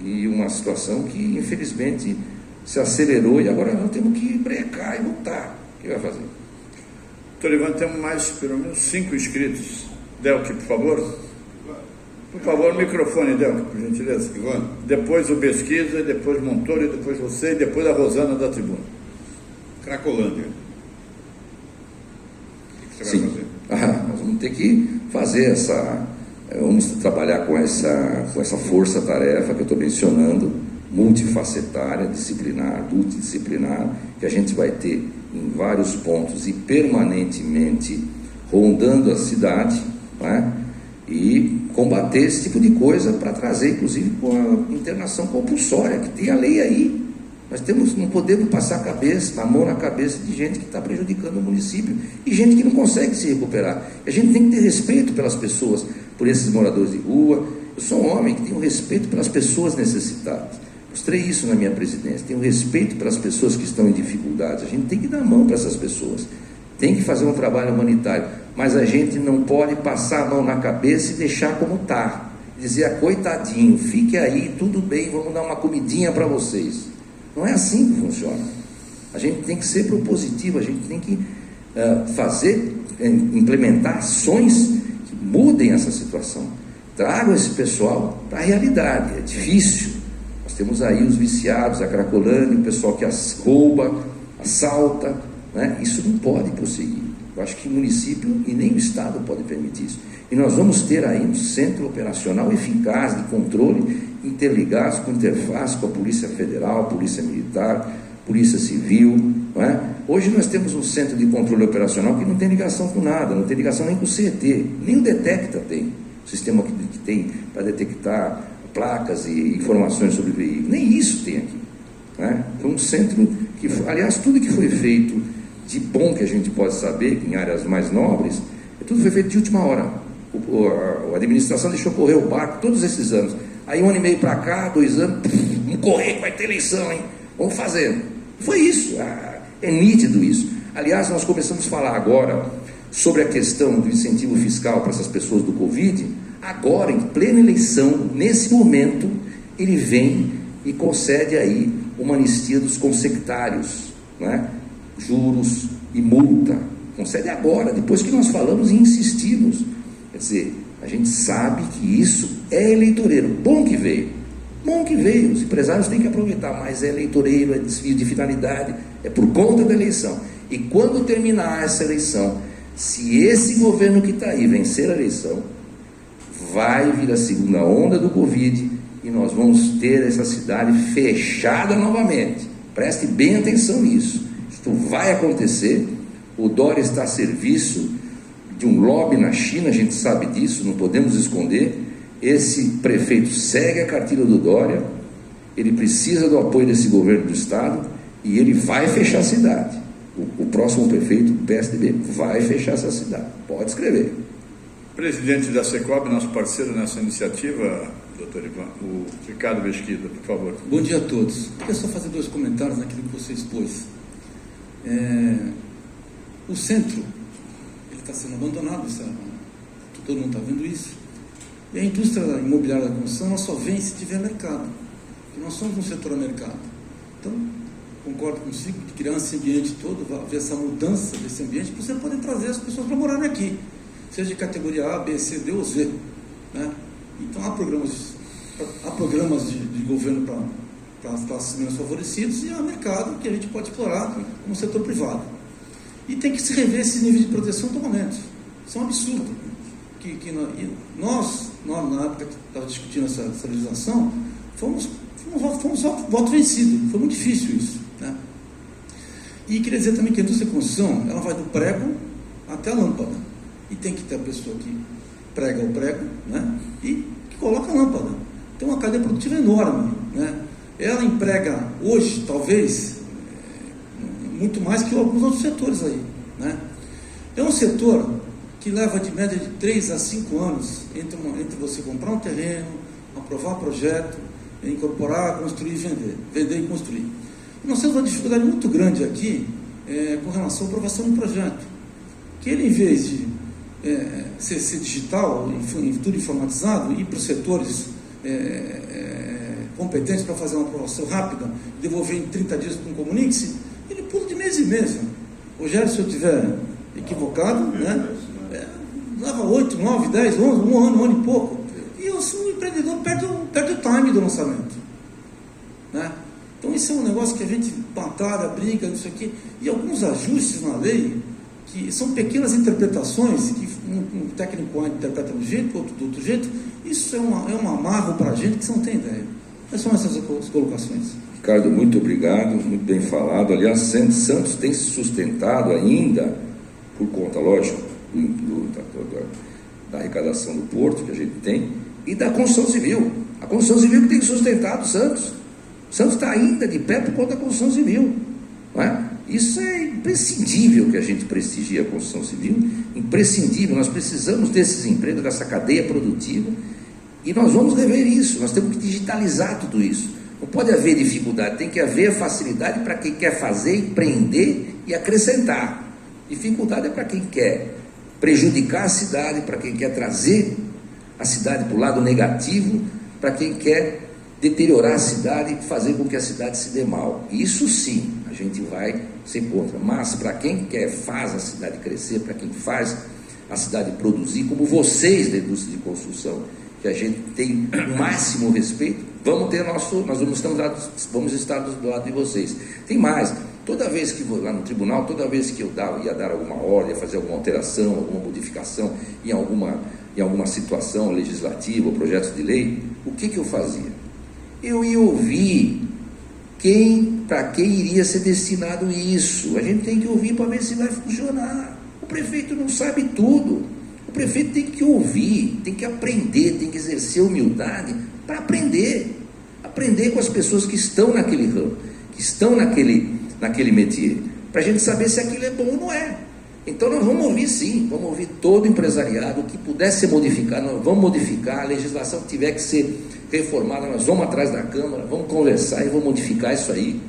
e uma situação que, infelizmente, se acelerou e agora nós temos que brecar e lutar. O que vai fazer?
Doutor Ivan, temos mais, pelo menos 5 inscritos. Delque, por favor. Por favor, microfone, Delque, por gentileza.
Ivan.
Depois o Pesquisa, depois Montoro, depois você e depois a Rosana da Tribuna.
Cracolândia. O que você vai fazer?
Nós vamos ter que fazer vamos trabalhar com essa força-tarefa que eu estou mencionando, multifacetária, disciplinar, multidisciplinar, que a gente vai ter em vários pontos e permanentemente rondando a cidade, né? E combater esse tipo de coisa para trazer, inclusive, com a internação compulsória, que tem a lei aí. Não podemos passar a mão na cabeça de gente que está prejudicando o município e gente que não consegue se recuperar. A gente tem que ter respeito pelas pessoas, por esses moradores de rua. Eu sou um homem que tem um respeito pelas pessoas necessitadas. Mostrei isso na minha presidência. Tenho respeito pelas pessoas que estão em dificuldades. A gente tem que dar a mão para essas pessoas. Tem que fazer um trabalho humanitário. Mas a gente não pode passar a mão na cabeça e deixar como está. Dizer, coitadinho, fique aí, tudo bem, vamos dar uma comidinha para vocês. Não é assim que funciona. A gente tem que ser propositivo, a gente tem que implementar ações que mudem essa situação. Tragam esse pessoal para a realidade. É difícil. Nós temos aí os viciados, a Cracolândia, o pessoal que rouba, assalta, né? Isso não pode prosseguir. Eu acho que o município e nem o Estado pode permitir isso. E nós vamos ter aí um centro operacional eficaz de controle, interligados com interface com a Polícia Federal, Polícia Militar, Polícia Civil, não é? Hoje nós temos um centro de controle operacional que não tem ligação com nada, não tem ligação nem com o CET, nem o Detecta tem, o sistema que tem para detectar placas e informações sobre veículos, nem isso tem aqui, né? Foi um centro que, aliás, tudo que foi feito de bom que a gente pode saber, em áreas mais nobres, tudo foi feito de última hora. A administração deixou correr o barco todos esses anos. Aí 1 ano e meio para cá, 2 anos, vamos correr, vai ter eleição, hein? Vamos fazer. Foi isso, é nítido isso. Aliás, nós começamos a falar agora sobre a questão do incentivo fiscal para essas pessoas do Covid. Agora, em plena eleição, nesse momento, ele vem e concede aí uma anistia dos consectários, né? Juros e multa. Concede agora, depois que nós falamos e insistimos. Quer dizer, a gente sabe que isso é eleitoreiro. Bom que veio, os empresários têm que aproveitar, mas é eleitoreiro, é desvio de finalidade, é por conta da eleição. E quando terminar essa eleição, se esse governo que está aí vencer a eleição, vai vir a segunda onda do Covid e nós vamos ter essa cidade fechada novamente. Preste bem atenção nisso. Isto vai acontecer. O Dória está a serviço de um lobby na China, a gente sabe disso, não podemos esconder. Esse prefeito segue a cartilha do Dória, ele precisa do apoio desse governo do estado e ele vai fechar a cidade. O próximo prefeito do PSDB vai fechar essa cidade, pode escrever.
Presidente da Secob, nosso parceiro nessa iniciativa, doutor Ivan, o Ricardo Mesquita, por favor.
Bom dia a todos. Eu queria só fazer 2 comentários naquilo que você expôs. O centro, ele está sendo abandonado, todo mundo está vendo isso. E a indústria imobiliária da construção, ela só vem se tiver mercado. E nós somos um setor a mercado. Então, concordo consigo que criar esse ambiente todo, haver essa mudança desse ambiente, para você poder trazer as pessoas para morarem aqui, seja de categoria A, B, C, D ou Z, né? Então há programas de governo para as classes menos favorecidas, e há mercado que a gente pode explorar como setor privado. E tem que se rever esse nível de proteção totalmente. Isso é um absurdo. Nós, na época que estava discutindo essa legislação, fomos voto vencido. Foi muito difícil isso, né? E queria dizer também que a indústria de construção, ela vai do prego até a lâmpada. E tem que ter a pessoa que prega o prego, né? E que coloca a lâmpada. Tem uma cadeia produtiva enorme, né? Ela emprega hoje, talvez, muito mais que alguns outros setores aí, né? É um setor que leva de média de 3 a 5 anos entre você comprar um terreno, aprovar projeto, incorporar, construir e vender e construir. E nós temos uma dificuldade muito grande aqui com relação à aprovação do projeto, que ele, em vez de ser digital, tudo informatizado, ir para os setores competentes para fazer uma aprovação rápida, devolver em 30 dias para um comunique-se, ele pula de mês em mês. Rogério, se eu estiver equivocado, né, leva 8, 9, 10, 11, um ano e pouco. E o empreendedor perde o time do lançamento, né? Então isso é um negócio que a gente batalha, briga, isso aqui, e alguns ajustes na lei, que são pequenas interpretações, que um técnico A interpreta de um jeito, outro do outro jeito. Isso é um amarro para a gente que você não tem ideia. Quais são essas colocações?
Ricardo, muito obrigado, muito bem falado. Aliás, Santos tem se sustentado ainda, por conta, lógico, da arrecadação do porto que a gente tem e da construção civil. A construção civil que tem sustentado Santos. Santos está ainda de pé por conta da construção civil, não é? Isso é imprescindível que a gente prestigie a construção civil, imprescindível. Nós precisamos desses empregos, dessa cadeia produtiva, e nós vamos rever isso. Nós temos que digitalizar tudo isso. Não pode haver dificuldade, tem que haver facilidade para quem quer fazer, empreender e acrescentar. Dificuldade é para quem quer prejudicar a cidade, para quem quer trazer a cidade para o lado negativo, para quem quer deteriorar a cidade e fazer com que a cidade se dê mal. Isso sim, a gente vai ser contra. Mas para quem faz a cidade crescer, para quem faz a cidade produzir, como vocês da indústria de construção, que a gente tem o máximo respeito, vamos estar do lado de vocês. Tem mais, toda vez que vou lá no tribunal, toda vez que eu ia dar alguma ordem, ia fazer alguma alteração, alguma modificação em alguma situação legislativa ou projeto de lei, o que eu fazia? Eu ia ouvir para quem iria ser destinado isso. A gente tem que ouvir para ver se vai funcionar. O prefeito não sabe tudo. O prefeito tem que ouvir, tem que aprender, tem que exercer humildade para aprender com as pessoas que estão naquele ramo, que estão naquele métier, para a gente saber se aquilo é bom ou não é. Então nós vamos ouvir sim, vamos ouvir todo o empresariado, o que puder ser modificado, nós vamos modificar, a legislação que tiver que ser reformada, nós vamos atrás da Câmara, vamos conversar e vamos modificar isso aí,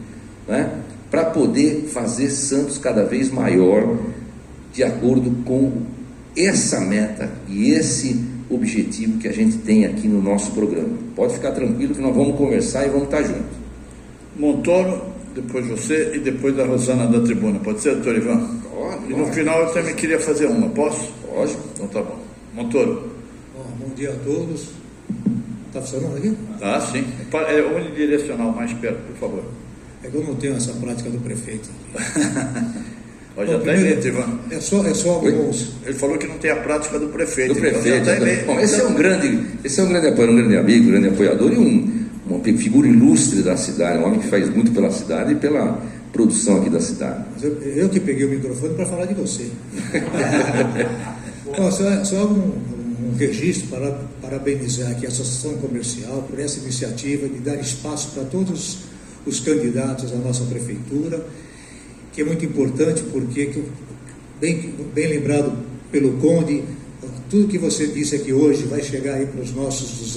né? Para poder fazer Santos cada vez maior, de acordo com essa meta e esse objetivo que a gente tem aqui no nosso programa. Pode ficar tranquilo que nós vamos conversar e vamos estar juntos.
Montoro, depois você e depois da Rosana da tribuna. Pode ser, doutor Ivan?
Pode.
E no final eu também queria fazer uma, posso?
Lógico.
Então tá bom. Montoro.
Bom dia a todos. Está funcionando aqui?
Tá, sim. É unidirecional, mais perto, por favor.
É que eu não tenho essa prática do prefeito.
Ó, já está eleito, Ivan.
É só alguns.
Ele falou que não tem a prática do prefeito.
Do prefeito.
Então já tá eleito.
Bom, esse é um grande apoio, um grande amigo, um grande apoiador e uma figura ilustre da cidade, um homem que faz muito pela cidade e pela produção aqui da cidade.
Mas eu que peguei o microfone para falar de você. Bom, só um registro para parabenizar aqui a Associação Comercial por essa iniciativa de dar espaço para todos os candidatos à nossa prefeitura, que é muito importante porque, bem lembrado pelo Conde, tudo que você disse aqui hoje vai chegar aí para os nossos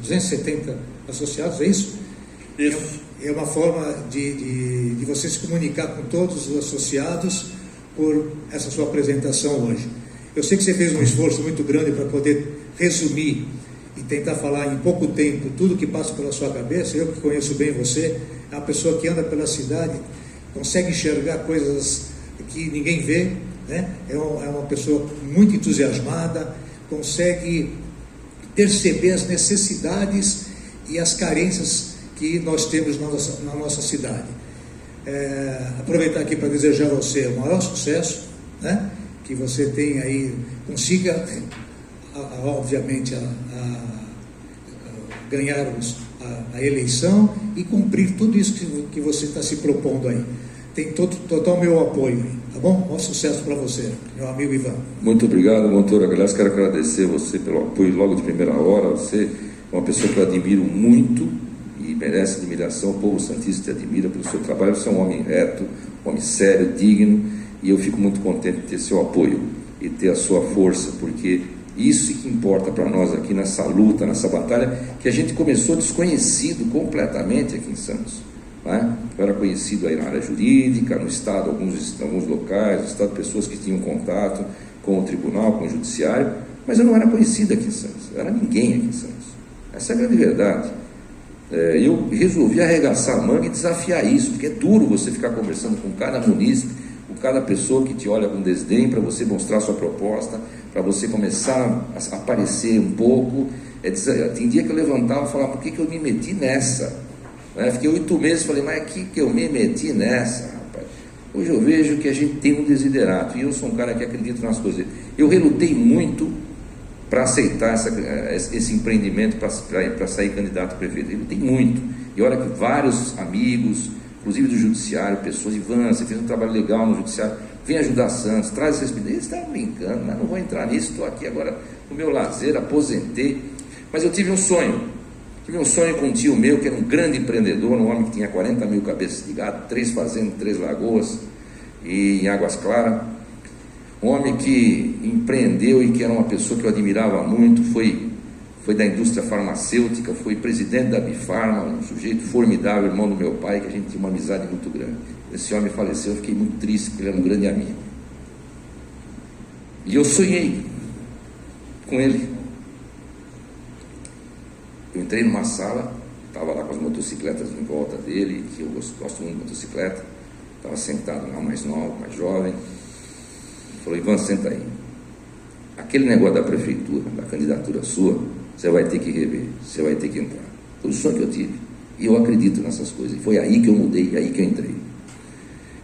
270 associados, é isso?
Isso.
É uma forma de você se comunicar com todos os associados por essa sua apresentação hoje. Eu sei que você fez um esforço muito grande para poder resumir e tentar falar em pouco tempo tudo que passa pela sua cabeça. Eu que conheço bem você, é uma pessoa que anda pela cidade, consegue enxergar coisas que ninguém vê, né? É uma pessoa muito entusiasmada, consegue perceber as necessidades e as carências que nós temos na nossa cidade. Aproveitar aqui para desejar a você o maior sucesso, né? Que você tenha aí, consiga, obviamente, ganhar a eleição e cumprir tudo isso que você está se propondo aí. Tem total meu apoio aí, tá bom? Maior sucesso para você, meu amigo Ivan.
Muito obrigado, Montoro. Aliás, quero agradecer você pelo apoio logo de primeira hora. Você é uma pessoa que eu admiro muito e merece admiração. O povo santista te admira pelo seu trabalho. Você é um homem reto, um homem sério, digno, e eu fico muito contente de ter seu apoio e ter a sua força, porque isso que importa para nós aqui nessa luta, nessa batalha, que a gente começou desconhecido completamente aqui em Santos. Né? Eu era conhecido aí na área jurídica, no Estado, alguns locais, no Estado, pessoas que tinham contato com o tribunal, com o judiciário, mas eu não era conhecido aqui em Santos, eu era ninguém aqui em Santos. Essa é a grande verdade. Eu resolvi arregaçar a manga e desafiar isso, porque é duro você ficar conversando com cada munícipe, com cada pessoa que te olha com desdém para você mostrar sua proposta, para você começar a aparecer um pouco. Tem dia que eu levantava e falava, por que eu me meti nessa? Fiquei 8 meses e falei, mas que eu me meti nessa, rapaz? Hoje eu vejo que a gente tem um desiderato, e eu sou um cara que acredita nas coisas. Eu relutei muito para aceitar esse empreendimento para sair candidato a prefeito. Eu relutei muito. E olha que vários amigos, inclusive do judiciário, pessoas, Ivan, você fez um trabalho legal no judiciário, vem ajudar Santos, traz essa experiência. Eles estavam brincando, mas não vou entrar nisso, estou aqui agora no meu lazer, aposentei. Mas eu tive um sonho. Tive um sonho com um tio meu, que era um grande empreendedor, um homem que tinha 40 mil cabeças de gado, 3 fazendas, 3 lagoas, e em Águas Claras. Um homem que empreendeu e que era uma pessoa que eu admirava muito, foi da indústria farmacêutica, foi presidente da Bifarma, um sujeito formidável, irmão do meu pai, que a gente tinha uma amizade muito grande. Esse homem faleceu, eu fiquei muito triste, porque ele era um grande amigo. E eu sonhei com ele. Eu entrei numa sala, estava lá com as motocicletas em volta dele, que eu gosto muito de motocicleta, estava sentado lá, mais novo, mais jovem. Ele falou, Ivan, senta aí. Aquele negócio da prefeitura, da candidatura sua, você vai ter que rever, você vai ter que entrar. Foi o sonho que eu tive. E eu acredito nessas coisas. E foi aí que eu mudei, aí que eu entrei.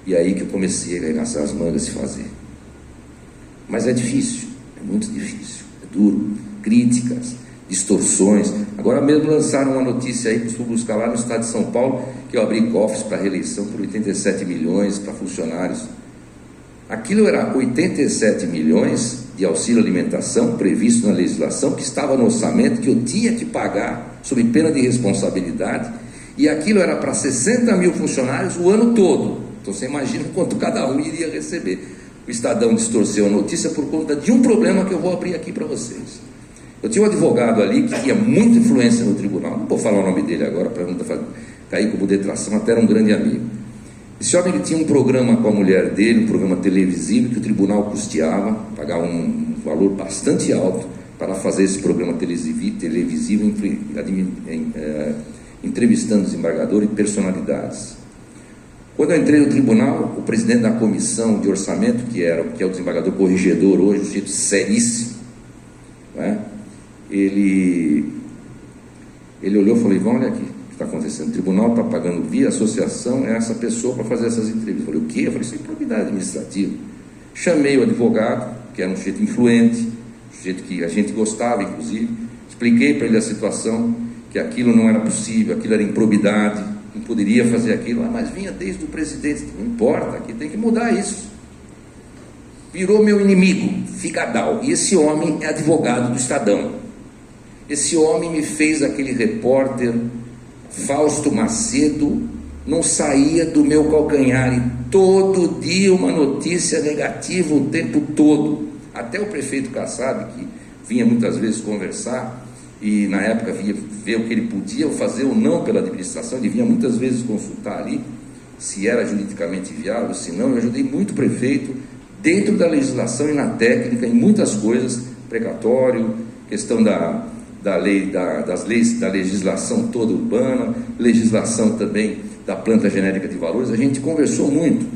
E aí que eu comecei a arregaçar as mangas e fazer. Mas é difícil, é muito difícil, é duro. Críticas, distorções. Agora mesmo lançaram uma notícia aí, que eu fui buscar lá no estado de São Paulo, que eu abri cofres para reeleição por 87 milhões para funcionários. Aquilo era 87 milhões de auxílio alimentação previsto na legislação, que estava no orçamento, que eu tinha que pagar sob pena de responsabilidade, e aquilo era para 60 mil funcionários o ano todo. Então você imagina quanto cada um iria receber. O Estadão distorceu a notícia por conta de um problema que eu vou abrir aqui para vocês. Eu tinha um advogado ali que tinha muita influência no tribunal, não vou falar o nome dele agora para não cair como detração, até era um grande amigo. Esse homem, ele tinha um programa com a mulher dele, um programa televisivo que o tribunal custeava, pagava um valor bastante alto para fazer esse programa televisivo entrevistando desembargadores e personalidades. Quando eu entrei no tribunal, o presidente da comissão de orçamento, que é o desembargador corregedor hoje, um sujeito seríssimo, né? Ele olhou e falou, Ivan, olha aqui, está acontecendo, o tribunal está pagando via associação essa pessoa para fazer essas entrevistas. Eu falei, o quê? Eu falei, isso é improbidade administrativa. Chamei o advogado, que era um sujeito influente, um sujeito que a gente gostava, inclusive, expliquei para ele a situação, que aquilo não era possível, aquilo era improbidade, não poderia fazer aquilo. Mas vinha desde o presidente, não importa, aqui tem que mudar isso. Virou meu inimigo, figadal, e esse homem é advogado do Estadão. Esse homem me fez aquele repórter Fausto Macedo, não saía do meu calcanhar, e todo dia uma notícia negativa o tempo todo. Até o prefeito Kassab, que vinha muitas vezes conversar e na época vinha ver o que ele podia fazer ou não pela administração, ele vinha muitas vezes consultar ali se era juridicamente viável, se não. Eu ajudei muito o prefeito dentro da legislação e na técnica, em muitas coisas, precatório, questão da lei, das leis, da legislação toda urbana, legislação também da planta genérica de valores. A gente conversou muito,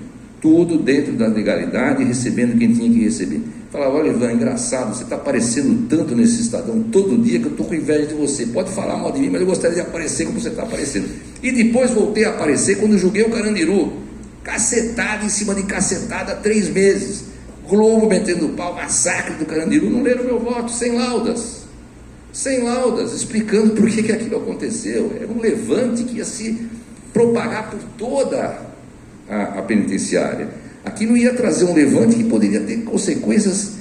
tudo dentro da legalidade, recebendo quem tinha que receber. Falava: olha, Ivan, engraçado, você está aparecendo tanto nesse Estadão todo dia que eu estou com inveja de você. Pode falar mal de mim, mas eu gostaria de aparecer como você está aparecendo. E depois voltei a aparecer quando julguei o Carandiru. Cacetada em cima de cacetada, 3 meses. Globo metendo pau, massacre do Carandiru. Não leram meu voto, sem laudas, explicando por que aquilo aconteceu. Era um levante que ia se propagar por toda a penitenciária. Aqui não ia trazer um levante que poderia ter consequências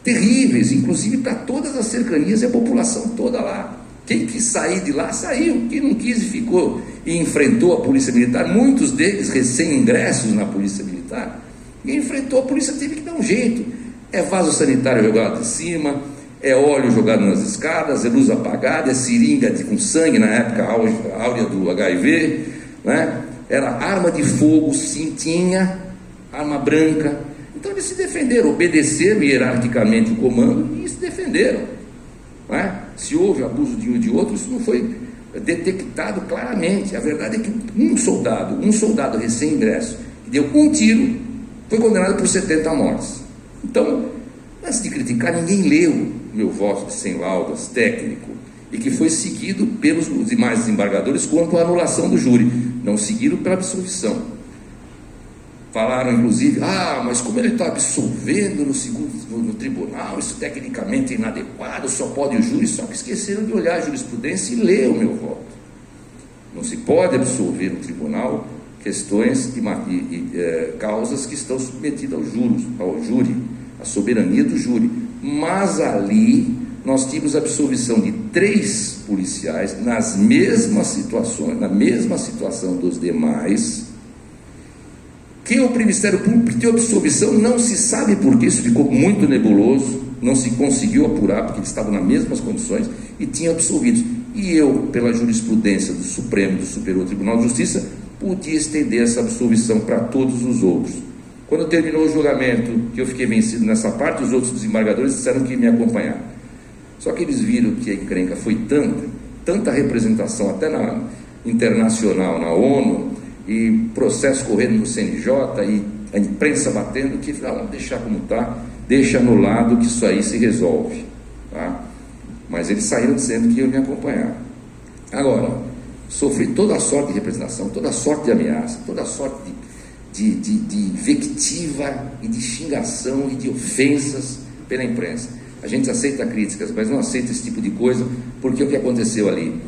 terríveis, inclusive para todas as cercanias e a população toda lá. Quem quis sair de lá, saiu. Quem não quis ficou e enfrentou a polícia militar, muitos deles recém-ingressos na polícia militar. Quem enfrentou a polícia teve que dar um jeito. É vaso sanitário jogado de cima, é óleo jogado nas escadas, é luz apagada, é seringa com sangue, na época áurea do HIV, né? Era arma de fogo, sim, tinha arma branca. Então eles se defenderam, obedeceram hierarquicamente o comando e se defenderam, não é? Se houve abuso de um e de outro, isso não foi detectado claramente. A verdade é que um soldado recém-ingresso, que deu um tiro, foi condenado por 70 mortes. Então, antes de criticar, ninguém leu meu voto de sem laudas, técnico, e que foi seguido pelos demais desembargadores quanto à anulação do júri. Não seguiram pela absolvição. Falaram, inclusive: mas como ele está absolvendo no tribunal, isso tecnicamente é inadequado, só pode o júri. Só que esqueceram de olhar a jurisprudência e ler o meu voto. Não se pode absolver no tribunal questões e causas que estão submetidas ao júri, à soberania do júri. Mas ali nós tínhamos a absolvição de 3 policiais nas mesmas situações, na mesma situação dos demais, que o Ministério Público pediu absolvição, não se sabe porquê, isso ficou muito nebuloso, não se conseguiu apurar, porque eles estavam nas mesmas condições e tinham absolvidos. E eu, pela jurisprudência do Supremo, do Superior Tribunal de Justiça, podia estender essa absolvição para todos os outros. Quando terminou o julgamento, que eu fiquei vencido nessa parte, os outros desembargadores disseram que iam me acompanhar. Só que eles viram que a encrenca foi tanta representação, até na internacional, na ONU, e processo correndo no CNJ, e a imprensa batendo, que falaram: vamos deixar como está, deixa anulado que isso aí se resolve. Tá? Mas eles saíram dizendo que iam me acompanhar. Agora, sofri toda a sorte de representação, toda a sorte de ameaça, toda a sorte de invectiva e de xingação e de ofensas pela imprensa. A gente aceita críticas, mas não aceita esse tipo de coisa, porque o que aconteceu ali?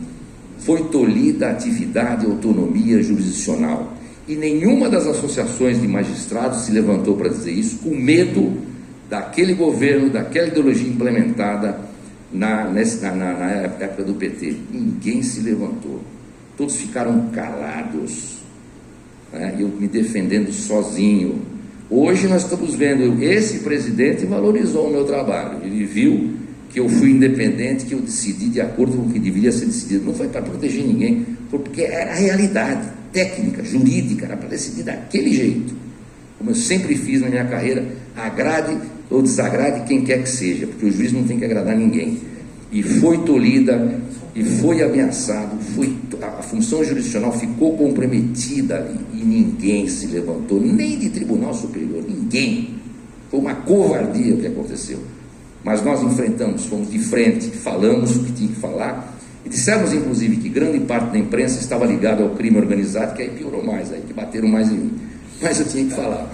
Foi tolhida a atividade e autonomia jurisdicional. E nenhuma das associações de magistrados se levantou para dizer isso, com medo daquele governo, daquela ideologia implementada na época do PT. Ninguém se levantou. Todos ficaram calados, né? Eu me defendendo sozinho. Hoje nós estamos vendo, esse presidente valorizou o meu trabalho. Ele viu que eu fui independente, que eu decidi de acordo com o que deveria ser decidido. Não foi para proteger ninguém, foi porque era a realidade técnica, jurídica, era para decidir daquele jeito. Como eu sempre fiz na minha carreira, agrade ou desagrade quem quer que seja, porque o juiz não tem que agradar ninguém. E foi tolhida, e foi ameaçado, a função jurisdicional ficou comprometida ali, e ninguém se levantou, nem de tribunal superior, ninguém. Foi uma covardia o que aconteceu. Mas nós enfrentamos, fomos de frente, falamos o que tinha que falar, e dissemos inclusive que grande parte da imprensa estava ligada ao crime organizado, que aí piorou mais, aí que bateram mais em mim. Mas eu tinha que falar.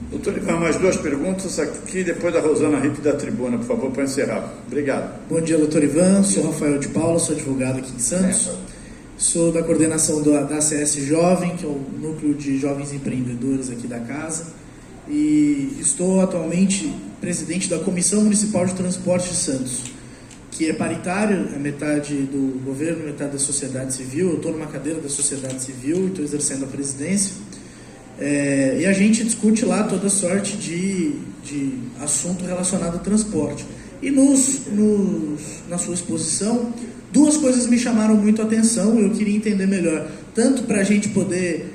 Doutor Ivan, mais 2 perguntas aqui, depois da Rosana Rick da tribuna, por favor, para encerrar. Obrigado.
Bom dia, doutor Ivan. Sou Rafael de Paula, sou advogado aqui em Santos. Sou da coordenação da ACS Jovem, que é o núcleo de jovens empreendedores aqui da casa. E estou atualmente presidente da Comissão Municipal de Transporte de Santos, que é paritária, é metade do governo, metade da sociedade civil. Eu estou numa cadeira da sociedade civil e estou exercendo a presidência. E a gente discute lá toda sorte de assunto relacionado ao transporte. E na sua exposição, duas coisas me chamaram muito a atenção, eu queria entender melhor, tanto para a gente poder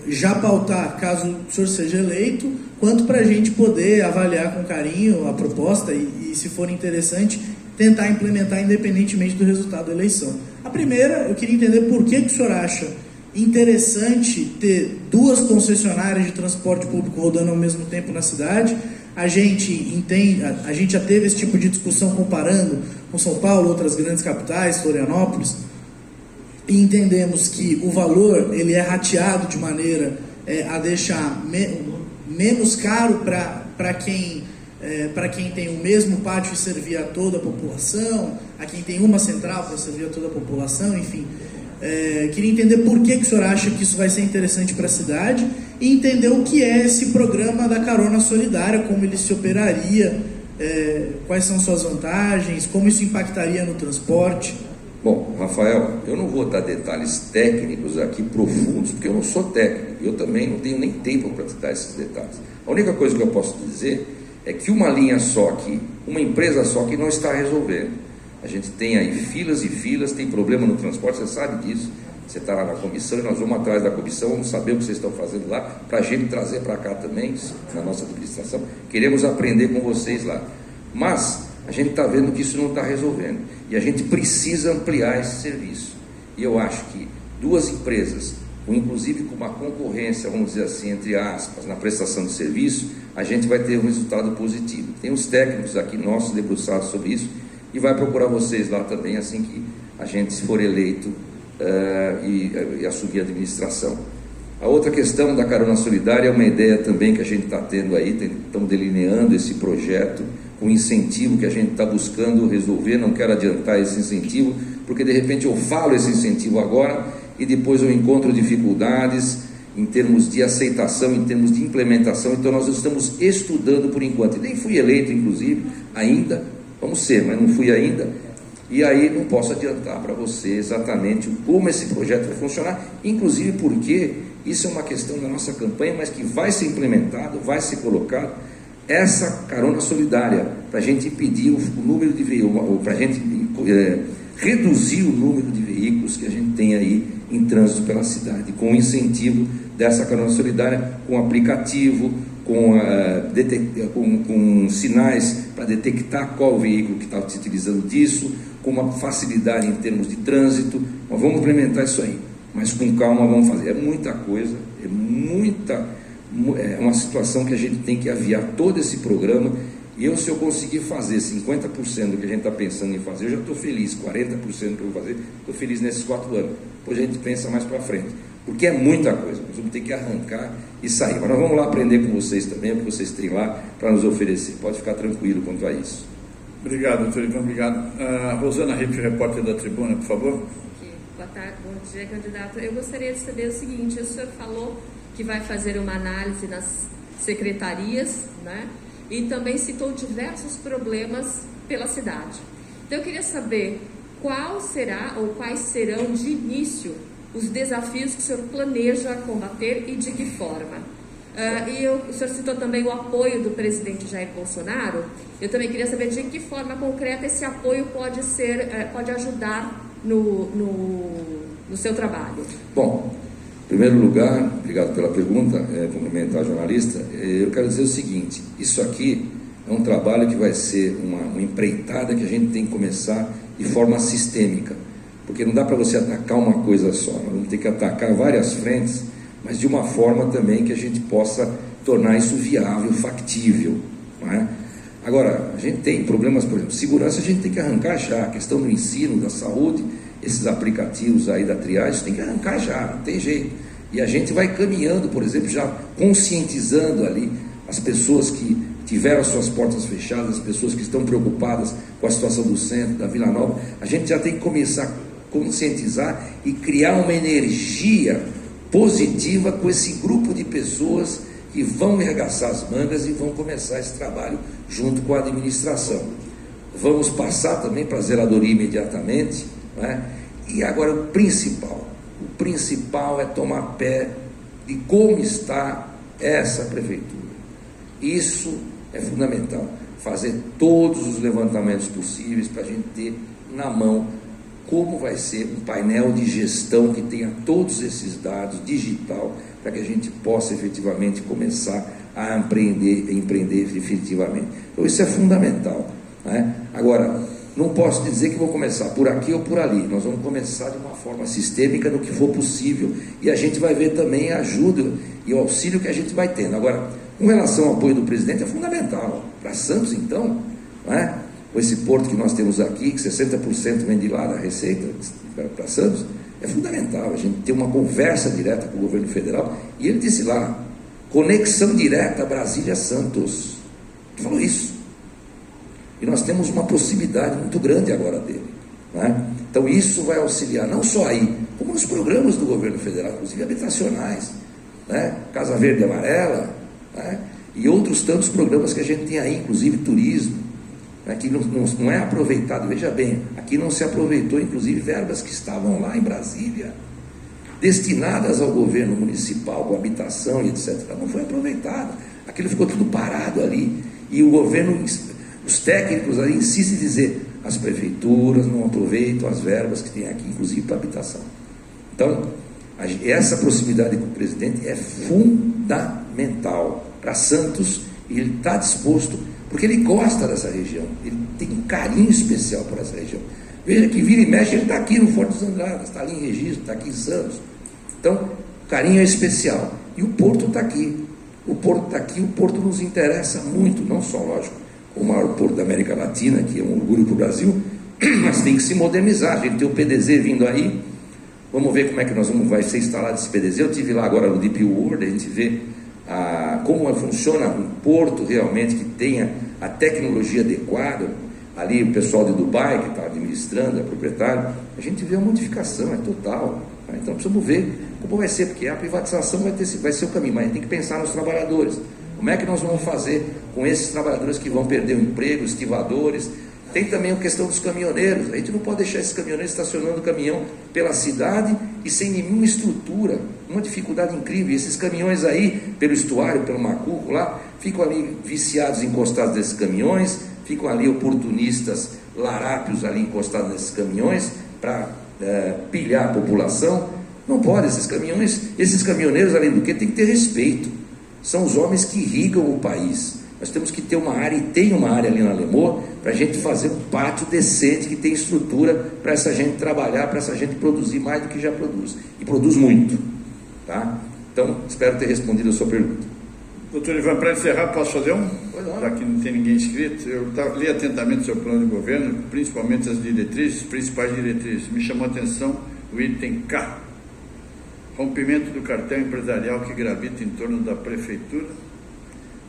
já pautar, caso o senhor seja eleito, quanto para a gente poder avaliar com carinho a proposta e, se for interessante, tentar implementar independentemente do resultado da eleição. A primeira, eu queria entender por que o senhor acha interessante ter duas concessionárias de transporte público rodando ao mesmo tempo na cidade. A gente já teve esse tipo de discussão comparando com São Paulo, outras grandes capitais, Florianópolis, e entendemos que o valor ele é rateado de maneira a deixar menos caro para quem tem o mesmo pátio e servir a toda a população, a quem tem uma central para servir a toda a população, enfim. Queria entender por que o senhor acha que isso vai ser interessante para a cidade e entender o que é esse programa da carona solidária, como ele se operaria, quais são suas vantagens, como isso impactaria no transporte.
Bom, Rafael, eu não vou dar detalhes técnicos aqui profundos, porque eu não sou técnico, eu também não tenho nem tempo para te dar esses detalhes. A única coisa que eu posso dizer é que uma linha só aqui, uma empresa só que não está resolvendo. A gente tem aí filas e filas, tem problema no transporte, você sabe disso. Você está lá na comissão e nós vamos atrás da comissão, vamos saber o que vocês estão fazendo lá, para a gente trazer para cá também, na nossa administração. Queremos aprender com vocês lá. Mas a gente está vendo que isso não está resolvendo. E a gente precisa ampliar esse serviço. E eu acho que duas empresas, inclusive com uma concorrência, vamos dizer assim, entre aspas, na prestação de serviço, a gente vai ter um resultado positivo. Tem uns técnicos aqui nossos debruçados sobre isso, e vai procurar vocês lá também, assim que a gente for eleito e assumir a administração. A outra questão da carona solidária é uma ideia também que a gente está tendo aí, estamos delineando esse projeto, um incentivo que a gente está buscando resolver. Não quero adiantar esse incentivo, porque de repente eu falo esse incentivo agora e depois eu encontro dificuldades em termos de aceitação, em termos de implementação. Então nós estamos estudando por enquanto, e nem fui eleito inclusive ainda, vamos ser, mas não fui ainda, e aí não posso adiantar para você exatamente como esse projeto vai funcionar, inclusive porque isso é uma questão da nossa campanha, mas que vai ser implementado, vai ser colocado essa carona solidária, para a gente impedir o número de veículos, para a gente reduzir o número de veículos que a gente tem aí em trânsito pela cidade, com o incentivo dessa carona solidária, com aplicativo, com sinais para detectar qual o veículo que está se utilizando disso, com uma facilidade em termos de trânsito. Nós vamos implementar isso aí, mas com calma vamos fazer. É muita coisa, é uma situação que a gente tem que aviar todo esse programa. E se eu conseguir fazer 50% do que a gente está pensando em fazer, eu já estou feliz. 40% que eu vou fazer, estou feliz nesses 4 anos. Depois a gente pensa mais para frente, porque é muita coisa, nós vamos ter que arrancar e sair. Mas nós vamos lá aprender com vocês também, o que vocês têm lá para nos oferecer. Pode ficar tranquilo quanto a isso.
Obrigado, doutor Ivan, obrigado. Rosana Riff, repórter da Tribuna, por favor.
Boa tarde, bom dia, candidato. Eu gostaria de saber o seguinte: o senhor falou que vai fazer uma análise nas secretarias, né? E também citou diversos problemas pela cidade. Então eu queria saber qual será ou quais serão de início os desafios que o senhor planeja combater e de que forma. O senhor citou também o apoio do presidente Jair Bolsonaro. Eu também queria saber de que forma concreta esse apoio pode ajudar no seu trabalho.
Bom, em primeiro lugar, obrigado pela pergunta, cumprimentar a jornalista. Eu quero dizer o seguinte: isso aqui é um trabalho que vai ser uma empreitada que a gente tem que começar de forma sistêmica, porque não dá para você atacar uma coisa só, nós vamos ter que atacar várias frentes, mas de uma forma também que a gente possa tornar isso viável, factível, não é? Agora, a gente tem problemas, por exemplo, segurança a gente tem que arrancar já, a questão do ensino, da saúde, esses aplicativos aí da triagem, tem que arrancar já, não tem jeito. E a gente vai caminhando, por exemplo, já conscientizando ali as pessoas que tiveram as suas portas fechadas, as pessoas que estão preocupadas com a situação do centro, da Vila Nova. A gente já tem que começar a conscientizar e criar uma energia positiva com esse grupo de pessoas que vão arregaçar as mangas e vão começar esse trabalho junto com a administração. Vamos passar também para a zeladoria imediatamente, não é? E agora o principal é tomar pé de como está essa prefeitura. Isso é fundamental. fazer todos os levantamentos possíveis para a gente ter na mão como vai ser um painel de gestão que tenha todos esses dados digital, para que a gente possa efetivamente começar a empreender efetivamente. Então isso é fundamental, né? Agora, não posso dizer que vou começar por aqui ou por ali, nós vamos começar de uma forma sistêmica no que for possível, e a gente vai ver também a ajuda e o auxílio que a gente vai tendo. Agora, com relação ao apoio do presidente, é fundamental. Para Santos, então, né? Com esse porto que nós temos aqui, que 60% vem de lá da receita para Santos, é fundamental a gente ter uma conversa direta com o governo federal. E ele disse lá, conexão direta Brasília-Santos. Ele falou isso. E nós temos uma proximidade muito grande agora dele, né? Então isso vai auxiliar, não só aí, como nos programas do governo federal, inclusive habitacionais, né? Casa Verde e Amarela, né? E outros tantos programas que a gente tem aí, inclusive turismo, né? Que não é aproveitado. Veja bem, aqui não se aproveitou, inclusive, verbas que estavam lá em Brasília, destinadas ao governo municipal, com habitação e etc. Não foi aproveitado. Aquilo ficou tudo parado ali. E o governo, os técnicos ali insistem em dizer, as prefeituras não aproveitam as verbas que tem aqui, inclusive para habitação. Então, essa proximidade com o presidente é fundamental para Santos, e ele está disposto, porque ele gosta dessa região, ele tem um carinho especial por essa região. Veja que vira e mexe, ele está aqui no Forte dos Andradas, está ali em Registro, está aqui em Santos. Então, o carinho é especial. E o Porto está aqui. O Porto está aqui, o Porto nos interessa muito, não só, lógico, o maior porto da América Latina, que é um orgulho para o Brasil, mas tem que se modernizar. A gente tem o PDZ vindo aí, vamos ver como é que vai ser instalado esse PDZ. Eu estive lá agora no Deep World, a gente vê como funciona um porto realmente que tenha a tecnologia adequada. Ali o pessoal de Dubai, que está administrando, é proprietário, a gente vê a modificação, é total. Tá? Então precisamos ver como vai ser, porque a privatização vai ser o caminho, mas a gente tem que pensar nos trabalhadores. Como é que nós vamos fazer com esses trabalhadores que vão perder o emprego, estivadores? Tem também a questão dos caminhoneiros. A gente não pode deixar esses caminhoneiros estacionando o caminhão pela cidade e sem nenhuma estrutura, uma dificuldade incrível. E esses caminhões aí, pelo estuário, pelo Macuco lá, ficam ali viciados, encostados nesses caminhões, ficam ali oportunistas, larápios ali encostados nesses caminhões para pilhar a população. Não pode, esses caminhoneiros, além do que, tem que ter respeito. São os homens que irrigam o país. Nós temos que ter uma área, e tem uma área ali na Lemor, para a gente fazer um pátio decente, que tem estrutura para essa gente trabalhar, para essa gente produzir mais do que já produz. E produz muito. Tá? Então, espero ter respondido a sua pergunta.
Doutor Ivan, para encerrar, posso fazer um? Já que não tem ninguém inscrito, eu li atentamente o seu plano de governo, principalmente as diretrizes, principais diretrizes. Me chamou a atenção o item K, rompimento do cartel empresarial que gravita em torno da prefeitura,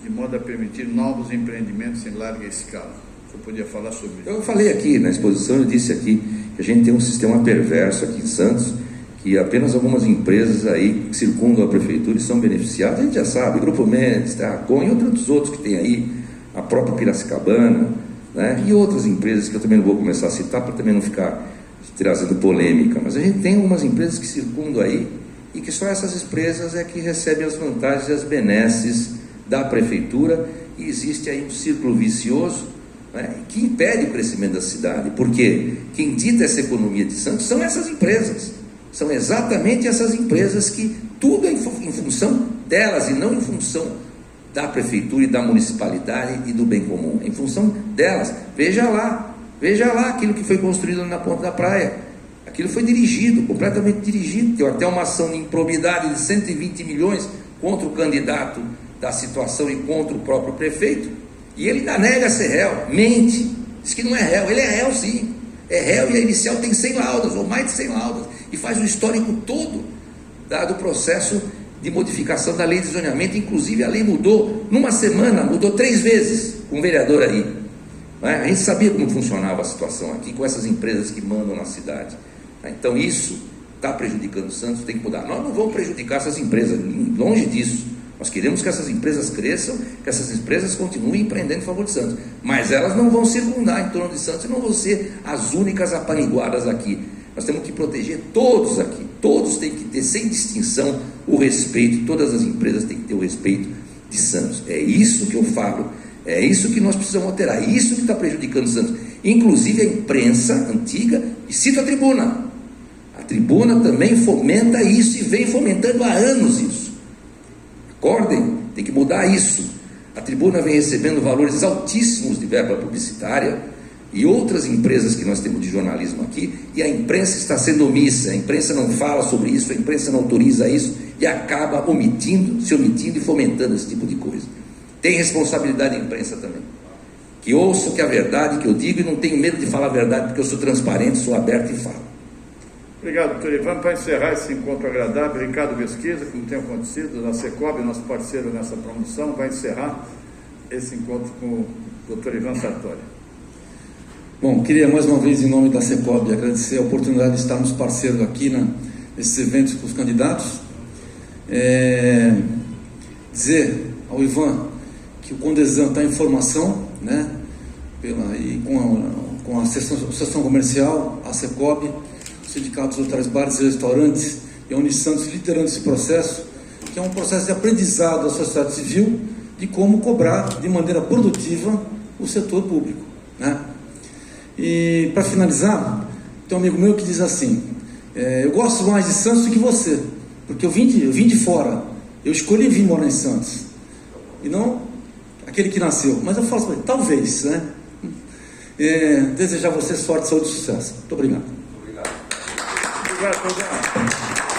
de modo a permitir novos empreendimentos em larga escala. Você podia falar sobre isso?
Eu falei aqui na exposição, eu disse aqui que a gente tem um sistema perverso aqui em Santos, que apenas algumas empresas aí que circundam a prefeitura e são beneficiadas. A gente já sabe, Grupo Mendes, Terracom e outros que tem aí, a própria Piracicabana, né? E outras empresas que eu também não vou começar a citar para também não ficar trazendo polêmica, mas a gente tem algumas empresas que circundam aí e que só essas empresas é que recebem as vantagens e as benesses da prefeitura, e existe aí um círculo vicioso, né, que impede o crescimento da cidade, porque quem dita essa economia de Santos são essas empresas, são exatamente essas empresas que tudo é em função delas e não em função da prefeitura e da municipalidade e do bem comum, é em função delas. Veja lá aquilo que foi construído na ponta da praia, aquilo foi dirigido, completamente dirigido, tem até uma ação de improbidade de 120 milhões contra o candidato da situação e contra o próprio prefeito, e ele ainda nega ser réu, mente, diz que não é réu. Ele é réu sim, é réu, e a inicial tem 100 laudas, ou mais de 100 laudas, e faz o histórico todo do processo de modificação da lei de zoneamento. Inclusive a lei mudou, numa semana, mudou 3 vezes, com um vereador aí, né? A gente sabia como funcionava a situação aqui, com essas empresas que mandam na cidade, né? Então isso está prejudicando o Santos, tem que mudar. Nós não vamos prejudicar essas empresas, longe disso. Nós queremos que essas empresas cresçam, que essas empresas continuem empreendendo em favor de Santos, mas elas não vão circundar em torno de Santos e não vão ser as únicas apaniguadas aqui. Nós temos que proteger todos aqui, todos têm que ter, sem distinção, o respeito, todas as empresas têm que ter o respeito de Santos. É isso que eu falo, É isso que nós precisamos alterar, isso que está prejudicando o Santos. Inclusive a imprensa antiga, e cito a tribuna. A tribuna também fomenta isso e vem fomentando há anos isso. Acordem, tem que mudar isso. A tribuna vem recebendo valores altíssimos de verba publicitária e outras empresas que nós temos de jornalismo aqui, e a imprensa está sendo omissa, a imprensa não fala sobre isso, a imprensa não autoriza isso e acaba se omitindo e fomentando esse tipo de coisa. Tem responsabilidade da imprensa também. Que ouçam que a verdade que eu digo, e não tenho medo de falar a verdade, porque eu sou transparente, sou aberto e falo.
Obrigado, doutor Ivan. Para encerrar esse encontro agradável, Ricardo Mesquisa, como tem acontecido, da Secob, nosso parceiro nessa promoção, vai encerrar esse encontro com o doutor Ivan Sartori.
Bom, queria mais uma vez, em nome da Secob, agradecer a oportunidade de estarmos parceiros aqui nesses eventos com os candidatos. Dizer ao Ivan que o Condesan está em formação, né, com a seção comercial, a Secob, o Sindicato dos Hotéis, Bares e Restaurantes e a Unisantos liderando esse processo, que é um processo de aprendizado da sociedade civil de como cobrar de maneira produtiva o setor público, né? E para finalizar, tem um amigo meu que diz assim: eu gosto mais de Santos do que você, porque eu vim de fora, eu escolhi vir morar em Santos e não aquele que nasceu. Mas eu falo assim, talvez, né? Desejar a você sorte, saúde e sucesso. Muito obrigado.
Obrigado,